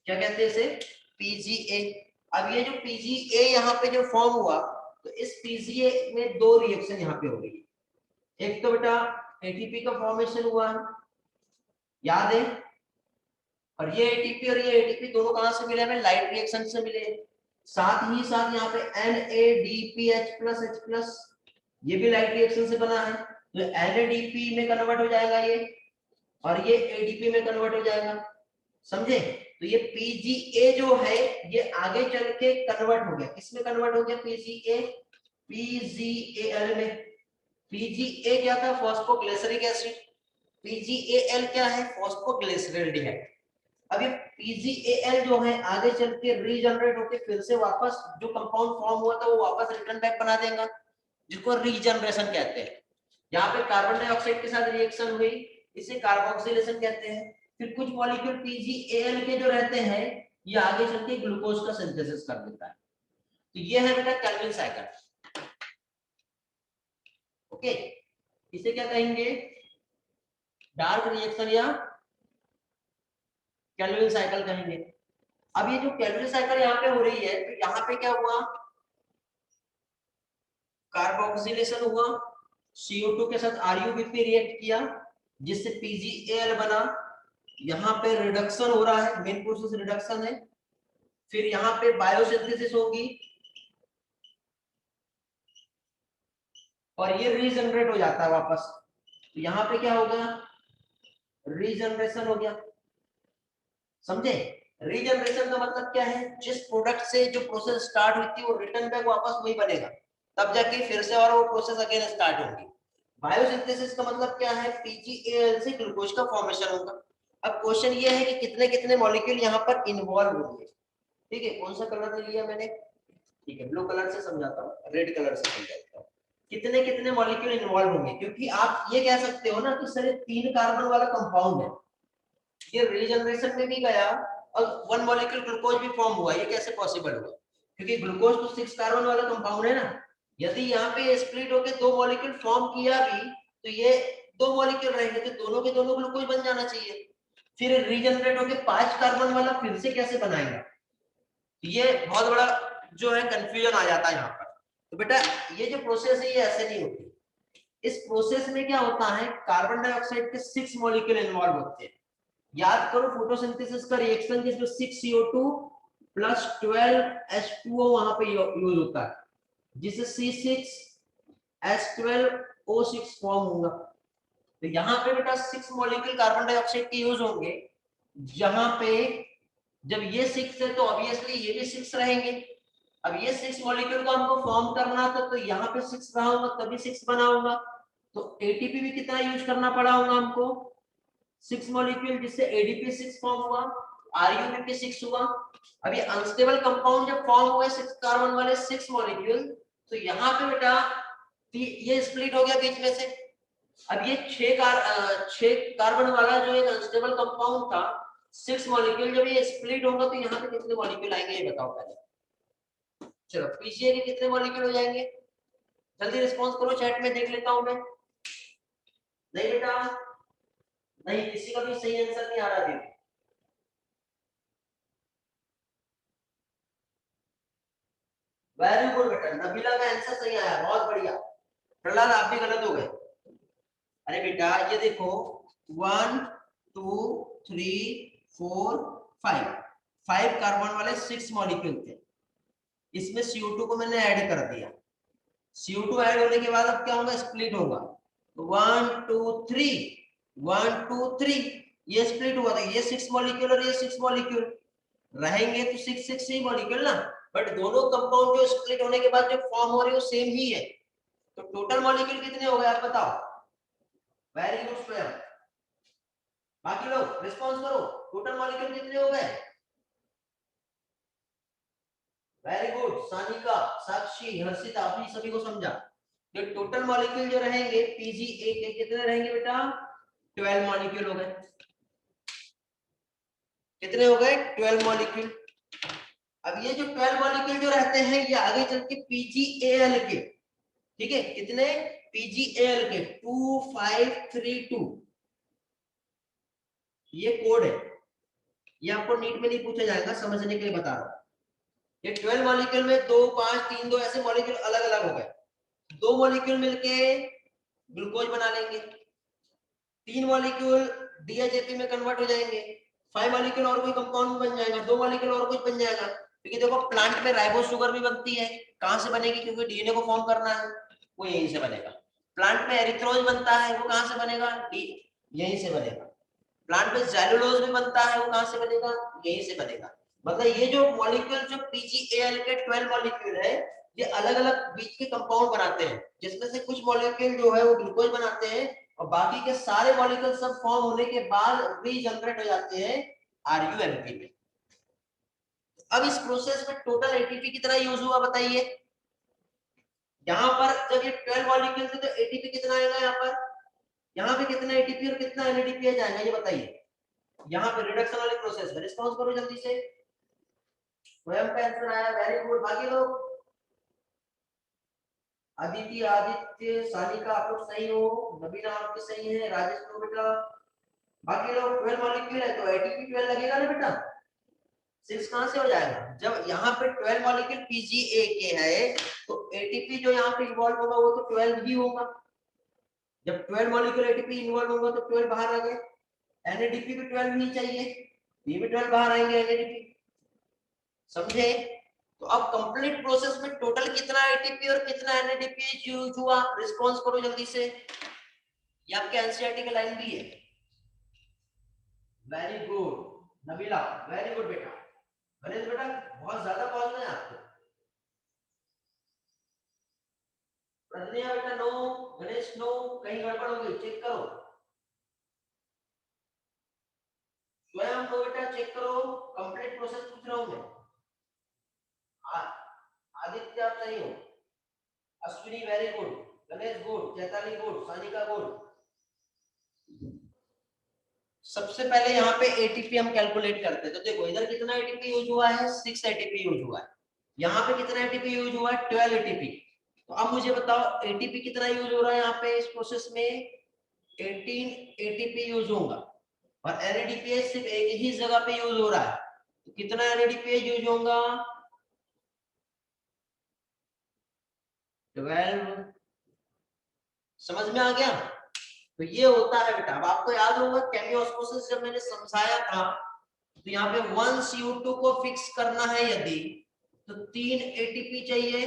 क्या कहते हैं इसे, PGA। अब ये जो PGA यहाँ पे जो फॉर्म हुआ तो इस PGA में 2 रिएक्शन यहाँ पे हो गई, एक तो बेटा ATP का फॉर्मेशन हुआ याद है, और ये ATP और ये ATP दोनों कहां से मिले हमें, लाइट रिएक्शन से मिले। साथ ही साथ यहाँ पे NADPH+H+, ये भी लाइट रिएक्शन से बना है, तो NADP में कन्वर्ट हो जाएगा ये, और ये ADP में कन्वर्ट हो जाएगा, समझे। तो ये PGA जो है ये आगे चल के कन्वर्ट हो गया, किसमें कन्वर्ट हो गया, PGAL में। PGA क्या था, फॉस्फोग्लिसरिक एसिड, PGAL क्या है, फॉस्फोग्लिसरल्डिहाइड। अब ये PGAL जो है आगे चल के रीजनरेट होके फिर से वापस जो कंपाउंड फॉर्म हुआ था वो वापस रिटर्न बैक बना देगा, जिसको रीजनरेशन कहते हैं। यहाँ पे कार्बन डाइऑक्साइड के साथ रिएक्शन हुई, इसे कार्बोक्सिलेशन कहते हैं। फिर कुछ मॉलिक्यूल PGAL के जो रहते हैं ये आगे चल के ग्लूकोज का सिंथेसिस कर देता है। तो ये है बेटा केल्विन साइकिल, ओके। इसे क्या कहेंगे, डार्क रिएक्शन या केल्विन साइकिल कहेंगे। अब ये जो केल्विन साइकिल यहाँ पे हो रही है तो यहाँ पे क्या हुआ, कार्बोक्सिलेशन हुआ, CO2 के साथ RUBP रिएक्ट किया जिससे PGAL बना, यहाँ पे रिडक्शन हो रहा है, मेन प्रोसेस रिडक्शन है। फिर यहाँ पे बायोसिंथेसिस होगी और ये रीजनरेट हो जाता है वापस, तो यहाँ पे क्या हो गया, रीजनरेशन हो गया, समझे। रीजनरेशन का मतलब क्या है, जिस प्रोडक्ट से जो प्रोसेस स्टार्ट हुई थी वो रिटर्न बैक वापस वही बनेगा, तब जाके फिर से और वो प्रोसेस अगेन स्टार्ट होगी। बायोसिंथेसिस का मतलब क्या है, PGAL से ग्लूकोज का फॉर्मेशन होगा। अब क्वेश्चन ये है कि कितने कितने मॉलिक्यूल यहाँ पर इन्वॉल्व होंगे, ठीक है। कौन सा कलर लिया मैंने, ठीक है, ब्लू कलर से समझाता हूँ, रेड कलर से समझाता हूँ। कितने कितने मॉलिक्यूल इन्वॉल्व होंगे, क्योंकि आप ये कह सकते हो ना कि सर 3 कार्बन वाला कंपाउंड है, ये रीजनरेशन में भी गया और 1 मॉलिक्यूल ग्लूकोज भी फॉर्म हुआ, ये कैसे पॉसिबल हुआ, क्योंकि ग्लूकोज तो 6 कार्बन वाला कंपाउंड है ना। यदि यहाँ पे स्प्लिट होके 2 मॉलिक्यूल फॉर्म किया भी तो ये 2 मॉलिक्यूल रहेंगे तो दोनों के दोनों ग्लूकोज बन जाना चाहिए, फिर रीजनरेट होके 5 कार्बन वाला फिर से कैसे बनाएगा, ये बहुत बड़ा जो है कंफ्यूजन आ जाता है यहाँ पर। तो बेटा ये जो प्रोसेस है ये ऐसे नहीं होती, इस प्रोसेस में क्या होता है, कार्बन डाइऑक्साइड के 6 मॉलिक्यूल इन्वॉल्व होते हैं। याद करो फोटोसिंथेसिस का रिएक्शन जिसमें 6 CO2 प्लस 12 H2O वहां पे यूज होता है, जिससे C6H12O6 फॉर्म होगा। तो यहाँ पे बेटा 6 मॉलिक्यूल कार्बन डाइऑक्साइड के यूज होंगे, जहां पे जब ये 6 है तो ऑब्वियसली ये भी 6 रहेंगे। अब ये 6 मॉलिक्यूल को हमको फॉर्म करना था तो यहाँ पे 6 रहा होगा तभी 6 बना होगा, तो ATP भी कितना यूज करना पड़ा होगा हमको, 6 मॉलिक्यूल, जिससे ADP 6 फॉर्म हुआ। RuPP 6 हुआ। अब ये अनस्टेबल कंपाउंड जब फॉर्म हुए 6 कार्बन वाले 6 मॉलिक्यूल, तो यहाँ पे बेटा ये स्प्लिट हो गया बीच में से। अब ये 6 कार्बन वाला जो एक अनस्टेबल कंपाउंड था 6 मॉलिक्यूल, जब ये स्प्लिट होगा तो यहाँ पे कितने मॉलिक्यूल आएंगे ये बताओ पहले। चलो पीसीए के कितने मॉलिक्यूल हो जाएंगे, जल्दी रिस्पॉन्स करो, चैट में देख लेता हूं मैं। नहीं बेटा नहीं, किसी का भी सही आंसर नहीं आ रहा अभी। वेरी गुड बेटा, नबीला का आंसर सही आया, बहुत बढ़िया। प्रहलाद आप भी गलत हो गए। अरे बेटा ये देखो 1 2 3 4 5 कार्बन वाले 6 मॉलिक्यूल थे, इसमें CO2 को मैंने ऐड कर दिया। CO2 ऐड होने के बाद अब क्या होगा, स्प्लिट होगा। 1 2 3 1 2 3 ये स्प्लिट हुआ, तो ये 6 मॉलिक्यूल और ये 6 मॉलिक्यूल रहेंगे तो 6 6 ही मॉलिक्यूल ना। बट दोनों कंपाउंड जो स्प्लिट होने के बाद जो फॉर्म हो रहे हैं वो सेम ही है, तो टोटल मॉलिक्यूल कितने हो गए आप बताओ। वेरी गुड स्वयं, बाकी लोग रिस्पॉन्स करो, टोटल मॉलिक्यूल कितने हो गए। वेरी गुड, सानिका, साक्षी, हर्षिता, आपने सभी को समझा। जो टोटल मॉलिक्यूल जो रहेंगे PgA के कितने रहेंगे बेटा, 12 मॉलिक्यूल हो गए। कितने हो गए, 12 मॉलिक्यूल। अब ये जो 12 मॉलिक्यूल जो रहते हैं ये आगे चल के PgAl के, ठीक है, कितने PgAl के 2532, ये कोड है, ये आपको नीट में नहीं पूछा जाएगा, समझने के लिए बता रहा हूं। ये 12 मॉलिक्यूल में 2 5 3 2 ऐसे मॉलिक्यूल अलग अलग हो गए, 2 मॉलिक्यूल मिलके ग्लूकोज बना लेंगे, 3 मॉलिक्यूल DHAP में कन्वर्ट हो जाएंगे, 5 मॉलिक्यूल और कोई कंपाउंड बन जाएगा, 2 मॉलिक्यूल और कुछ बन जाएगा। क्योंकि देखो प्लांट में राइबोस शुगर भी बनती है, कहां से बनेगी, क्योंकि डीएनए को फॉर्म करना है, वो यहीं से बनेगा। प्लांट में एरिथ्रोज बनता है, वो कहां से बनेगा, यहीं से बनेगा। प्लांट में सेलुलोज भी बनता है, वो कहां से बनेगा, यहीं से बनेगा। मतलब ये जो मॉलिक्यूल जो PgAl के 12 मॉलिक्यूल है, ये अलग अलग बीच के कंपाउंड बनाते हैं, जिसमें से कुछ मॉलिक्यूल जो है वो ग्लूकोज बनाते हैं और बाकी के सारे मॉलिक्यूल सब फॉर्म होने के बाद रीजनरेट हो जाते हैं RuMP में। अब इस प्रोसेस में टोटल एटीपी कितना यूज हुआ बताइए। यहाँ पर जब ये 12 मॉलिक्यूल थे तो एटीपी कितना आएगा, यहाँ पर यहाँ पे कितना एटीपी और कितना NADPH आएगा ये बताइए। यहाँ पे रिडक्शन वाले प्रोसेस में रिस्पॉन्स करो जल्दी से। स्वयं का आंसर आया, वेरी गुड। बाकी लोग अदिति, आदित्य, सानिका आप लोग सही हो, नबीना आपके सही है, राजेश को बेटा। बाकी लोग 12 मॉलिक्यूल है तो एटीपी 12 लगेगा ना बेटा, 6 कहां से हो जाएगा, जब यहाँ पे 12 मॉलिक्यूल PgA है तो एटीपी जो यहाँ पे इन्वॉल्व होगा वो तो 12 ही होगा। जब 12 मॉलिक्यूल एटीपी इन्वॉल्व होगा तो 12 बाहर आ गए, NADP भी 12 ही चाहिए, ये भी 12 बाहर आएंगे NADP, समझे। तो अब कंप्लीट प्रोसेस में टोटल कितना एटीपी और कितना NADPH यूज हुआ, रिस्पॉन्स करो जल्दी से। ये आपके एनसीईआरटी की लाइन भी है। Very good Nabila, very good बेटा। गणेश बेटा बहुत ज्यादा पहुंचना है आपको। प्रज्ञा बेटा नो, गणेश नो, कहीं गड़बड़ हो गई चेक करो। स्वयं नो बेटा चेक करो, कंप्लीट प्रोसेस पूछ रहा हूं मैं। आदित्य आप सही हो, Ashwini very good, Ganesh good, Chaitali good, Sanika good. सबसे पहले यहाँ पे एटीपी हम कैलकुलेट करते हैं, तो देखो इधर कितना एटीपी यूज हुआ है, 6 एटीपी यूज हुआ है। यहाँ पे कितना एटीपी यूज हुआ है, 12 एटीपी। तो अब मुझे बताओ एटीपी कितना यूज हो रहा है यहाँ पे इस प्रोसेस में, 18 एटीपी यूज होगा और NADPH सिर्फ एक ही जगह पे यूज हो रहा है, तो कितना NADPH यूज होगा, 12। समझ में आ गया। तो ये होता है बेटा, अब आपको याद होगा केमियोस्मोसिस जब मैंने समझाया था, तो यहाँ पे 1 CO2 को फिक्स करना है यदि, तो 3 ATP चाहिए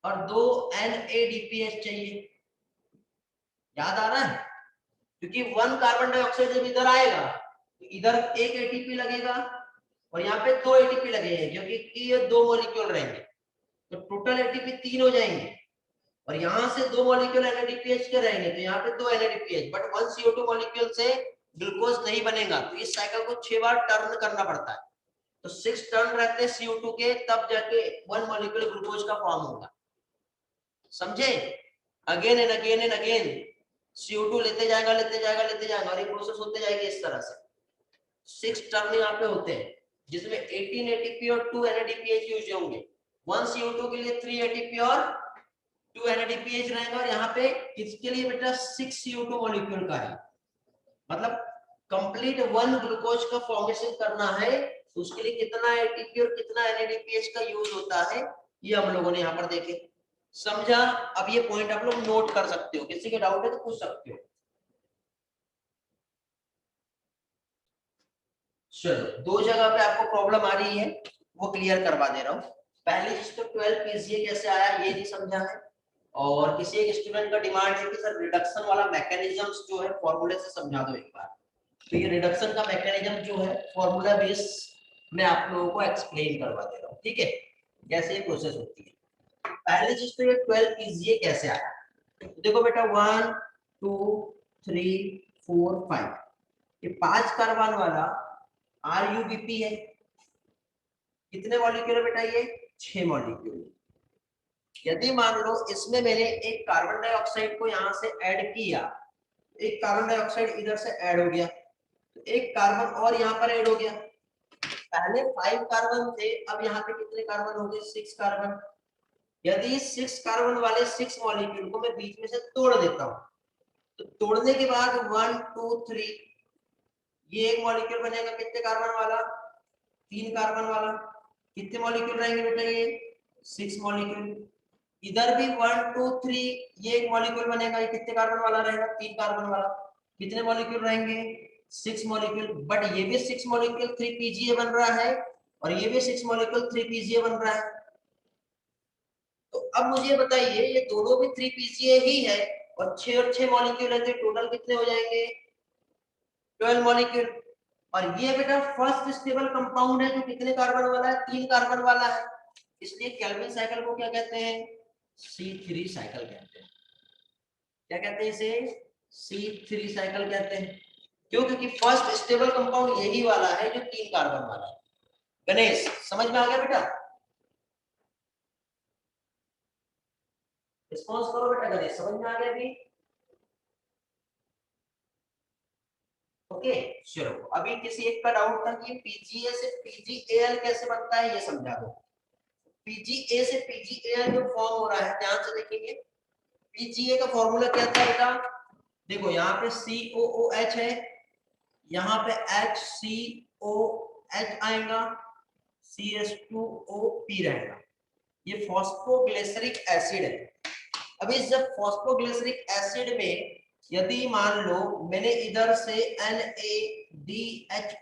और 2 NADPH चाहिए। याद आ रहा है, क्योंकि 1 कार्बन डाइऑक्साइड जब इधर आएगा तो इधर एक एटीपी लगेगा और यहाँ पे 2 एटीपी लगेंगे, क्योंकि ये 2 मॉलिक्यूल रहेंगे, तो टोटल एटीपी 3 हो जाएंगे और यहाँ से 2 मॉलिक्यूल NADPH के रहेंगे, तो यहाँ पे 2 NADPH, बट 1 CO2 मॉलिक्यूल से ग्लूकोज नहीं बनेगा, तो इस साइकिल को 6 बार टर्न करना पड़ता है। तो 6 टर्न रहते हैं CO2 के, तब जाके 1 मॉलिक्यूल ग्लूकोज का फॉर्म होगा। समझे? Again and again and again CO2 लेते जाएगा और ये प्रोसेस होते जाएगी इस तरह से। 6 टर्न यहाँ पे होते हैं, जिसमें 18 ATP और 2 NADPH यूज होंगे। 1 CO2 के लिए 3 ATP और 2 NADPH रहेगा, और यहाँ पे किसके लिए बेटा 6 CO2 मॉलिक्यूल का है। मतलब कंप्लीट 1 ग्लूकोज का फॉर्मेशन करना है, तो उसके लिए कितना ATP और कितना NADPH का यूज होता है, ये हम लोगों ने यहाँ पर देखे। समझा? अब ये पॉइंट आप लोग नोट कर सकते हो, किसी के डाउट है तो पूछ सकते हो। चलो, 2 जगह पे आपको प्रॉब्लम आ रही है, वो क्लियर करवा दे रहा हूँ। पहले जिसको 12 PGA कैसे आया ये नहीं समझा है, और किसी एक स्टूडेंट का डिमांड है कि सर रिडक्शन वाला मैकेनिज्म्स जो है फॉर्मूले से समझा दो एक बार। तो ये रिडक्शन का मैकेनिज्म जो है फॉर्मूला बेस मैं आप लोगों को एक्सप्लेन करवा दे रहा हूँ, ठीक है, कैसे ये प्रोसेस होती है। पहले चीज तो ये 12 PGA कैसे आया, तो देखो बेटा 1 2 3 4 5, ये 5 कार्बन वाला RUBP है। कितने मॉलिक्यूल है बेटा ये? 6 मॉलिक्यूल। यदि मान लो इसमें मैंने एक कार्बन डाइऑक्साइड को यहाँ से ऐड किया, एक कार्बन डाइऑक्साइड इधर से ऐड हो गया, तो एक कार्बन और यहाँ पर ऐड हो गया। पहले 5 कार्बन थे, अब यहाँ पे कितने कार्बन हो गए? 6 कार्बन। यदि 6 कार्बन वाले 6 मॉलिक्यूल को मैं बीच में से तोड़ देता हूँ, तो तोड़ने के बाद 1 2 3 ये एक मॉलिक्यूल बनेगा कितने कार्बन वाला? 3 कार्बन वाला। कितने मॉलिक्यूल रहेंगे बेटा? ये 6 मॉलिक्यूल। इधर भी 1 2 3 ये एक मॉलिक्यूल बनेगा, ये कितने कार्बन वाला रहेगा? 3 कार्बन वाला। कितने मॉलिक्यूल रहेंगे? 6 मॉलिक्यूल। बट ये भी 6 मॉलिक्यूल 3 PGA बन रहा है, और ये भी 6 मॉलिक्यूल 3 PGA बन रहा है। तो अब मुझे बताइए, ये दोनों भी 3 PGA ही है, और 6 और 6 मॉलिक्यूल है, तो टोटल कितने हो जाएंगे? 12 मॉलिक्यूल। और ये बेटा फर्स्ट स्टेबल कंपाउंड है, जो कितने कार्बन वाला है? 3 कार्बन वाला है। इसलिए केल्विन साइकिल को क्या कहते हैं? C3 साइकिल कहते हैं। क्या कहते हैं इसे? C3 साइकिल कहते हैं। क्यों? क्योंकि फर्स्ट स्टेबल कंपाउंड यही वाला है जो 3 कार्बन वाला है। गणेश समझ में आ गया बेटा? रिस्पॉन्स करो बेटा, गणेश समझ में आ गया भी? ओके चलो, अभी किसी एक का डाउट था कि PGA से PGAL कैसे बनता है, ये समझा दो। PGA से PGAL जो फॉर्म हो रहा है, ध्यान से देखेंगे। PGA का फॉर्मूला क्या था बेटा? देखो यहाँ पे COOH है, यहाँ पे HCOH आएगा, CH2OP रहेगा। ये फॉस्फोग्लिसरिक एसिड है। अभी जब फॉस्फोग्लिसरिक एसिड में यदि मान लो मैंने इधर से NADH+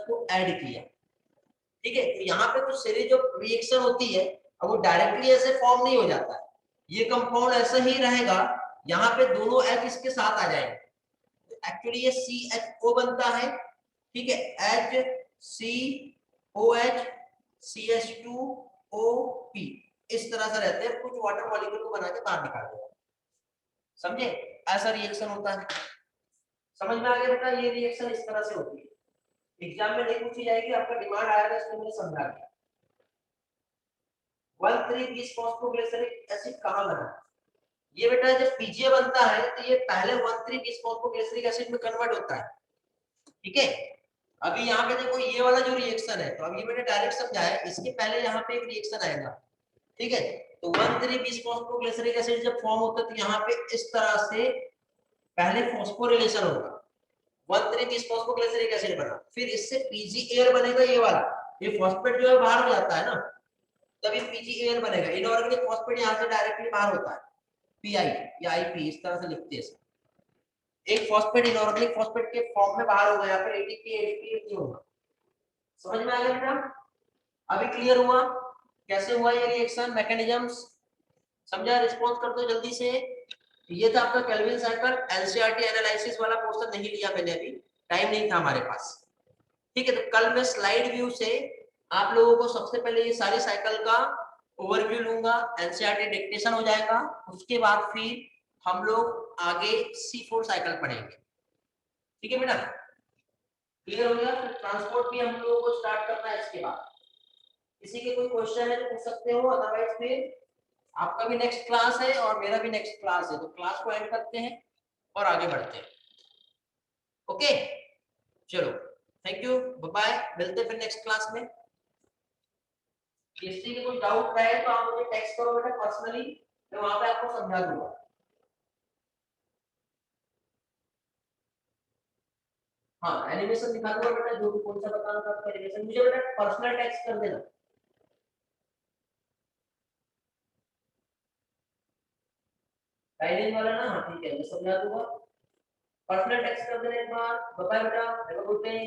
को ऐड किया, ठीक है, तो यहाँ पे तो सारी जो रिएक्शन होती है, अब वो डायरेक्टली ऐसे फॉर्म नहीं हो जाता है, ये कंपाउंड ऐसा ही रहेगा। यहाँ पे दोनों H इसके साथ आ जाएंगे, एक्चुअली ये CHO बनता है, ठीक है, HCOH CH2OP इस तरह से रहते हैं। कुछ वाटर मॉलिक्यूल को बना के बाहर निकाल देगा। समझे? ऐसा रिएक्शन होता है। समझ में आ गया बेटा? ये रिएक्शन इस तरह से होती है। एग्जाम में नहीं पूछी जाएगी, आपका डिमांड आएगा, इसमें मैंने समझा दिया। 1,3 फॉस्फोग्लिसरिक एसिड कहां बना? ये बेटा जब PGA बनता है तो ये पहले 1,3 फॉस्फोग्लिसरिक एसिड में कन्वर्ट होता है, ठीक है। अभी यहाँ पे देखो ये वाला जो रिएक्शन है, तो अभी मैंने डायरेक्ट समझाया, इसके पहले यहाँ पे एक रिएक्शन आएगा, ठीक है। तो 1,3 फॉस्फोग्लिसरिक एसिड जब फॉर्म होता है, तो यहाँ पे इस तरह से पहले फॉस्फोरिलेशन होगा, 1,3 फॉस्फोग्लिसरिक एसिड बना, फिर इससे PGAL बनेगा, ये वाला, ये फॉस्फेट जो है बाहर हो जाता है ना, तभी PGAL बनेगा। इनऑर्गेनिक फॉस्फेट यहाँ से डायरेक्टली बाहर होता है, PI या IP इस तरह से लिखते हैं। एक फॉस्फेट इनऑर्गेनिक फॉस्फेट के फॉर्म में बाहर हो गया, फिर ATP ADP नहीं होगा। समझ में आ गया बेटा? अभी क्लियर हुआ कैसे हुआ ये रिएक्शन मैकेनिज्म्स? समझा? रिस्पॉन्स कर दो जल्दी से। ये था आपका केल्विन साइकिल। एनसीईआरटी एनालिसिस वाला पोर्शन नहीं लिया मैंने, अभी टाइम नहीं था हमारे पास, ठीक है। तो कल मैं स्लाइड व्यू से आप लोगों को सबसे पहले ये सारी साइकिल का ओवरव्यू लूंगा, एनसीईआरटी डिक्टेशन हो जाएगा, उसके बाद फिर हम लोग आगे C4 साइकिल पढ़ेंगे। ठीक है बेटा, क्लियर हो गया। फिर ट्रांसपोर्ट भी हम लोगों को स्टार्ट करना है इसके बाद। किसी के कोई क्वेश्चन है तो पूछ सकते हो, अदरवाइज फिर आपका भी नेक्स्ट क्लास है और मेरा भी नेक्स्ट क्लास है, तो क्लास को एंड करते हैं और आगे बढ़ते हैं। ओके चलो, थैंक यू, बाय बाय, मिलते हैं फिर नेक्स्ट क्लास में। किसी के कोई डाउट रहे तो आप मुझे टेक्स्ट करो बेटा पर्सनली, मैं वहां पे आपको समझा दूंगा। हाँ एनिमेशन दिखा दूंगा बेटा, जो भी कौन सा बताना था आपको एनिमेशन, मुझे बेटा पर्सनल टेक्स्ट कर देना। गाइडेंस वाला ना, हाँ ठीक है मैं समझा दूंगा। पर्सनल टेक्स्ट कर देना एक बार। बाय बाय बेटा, हैव अ गुड डे।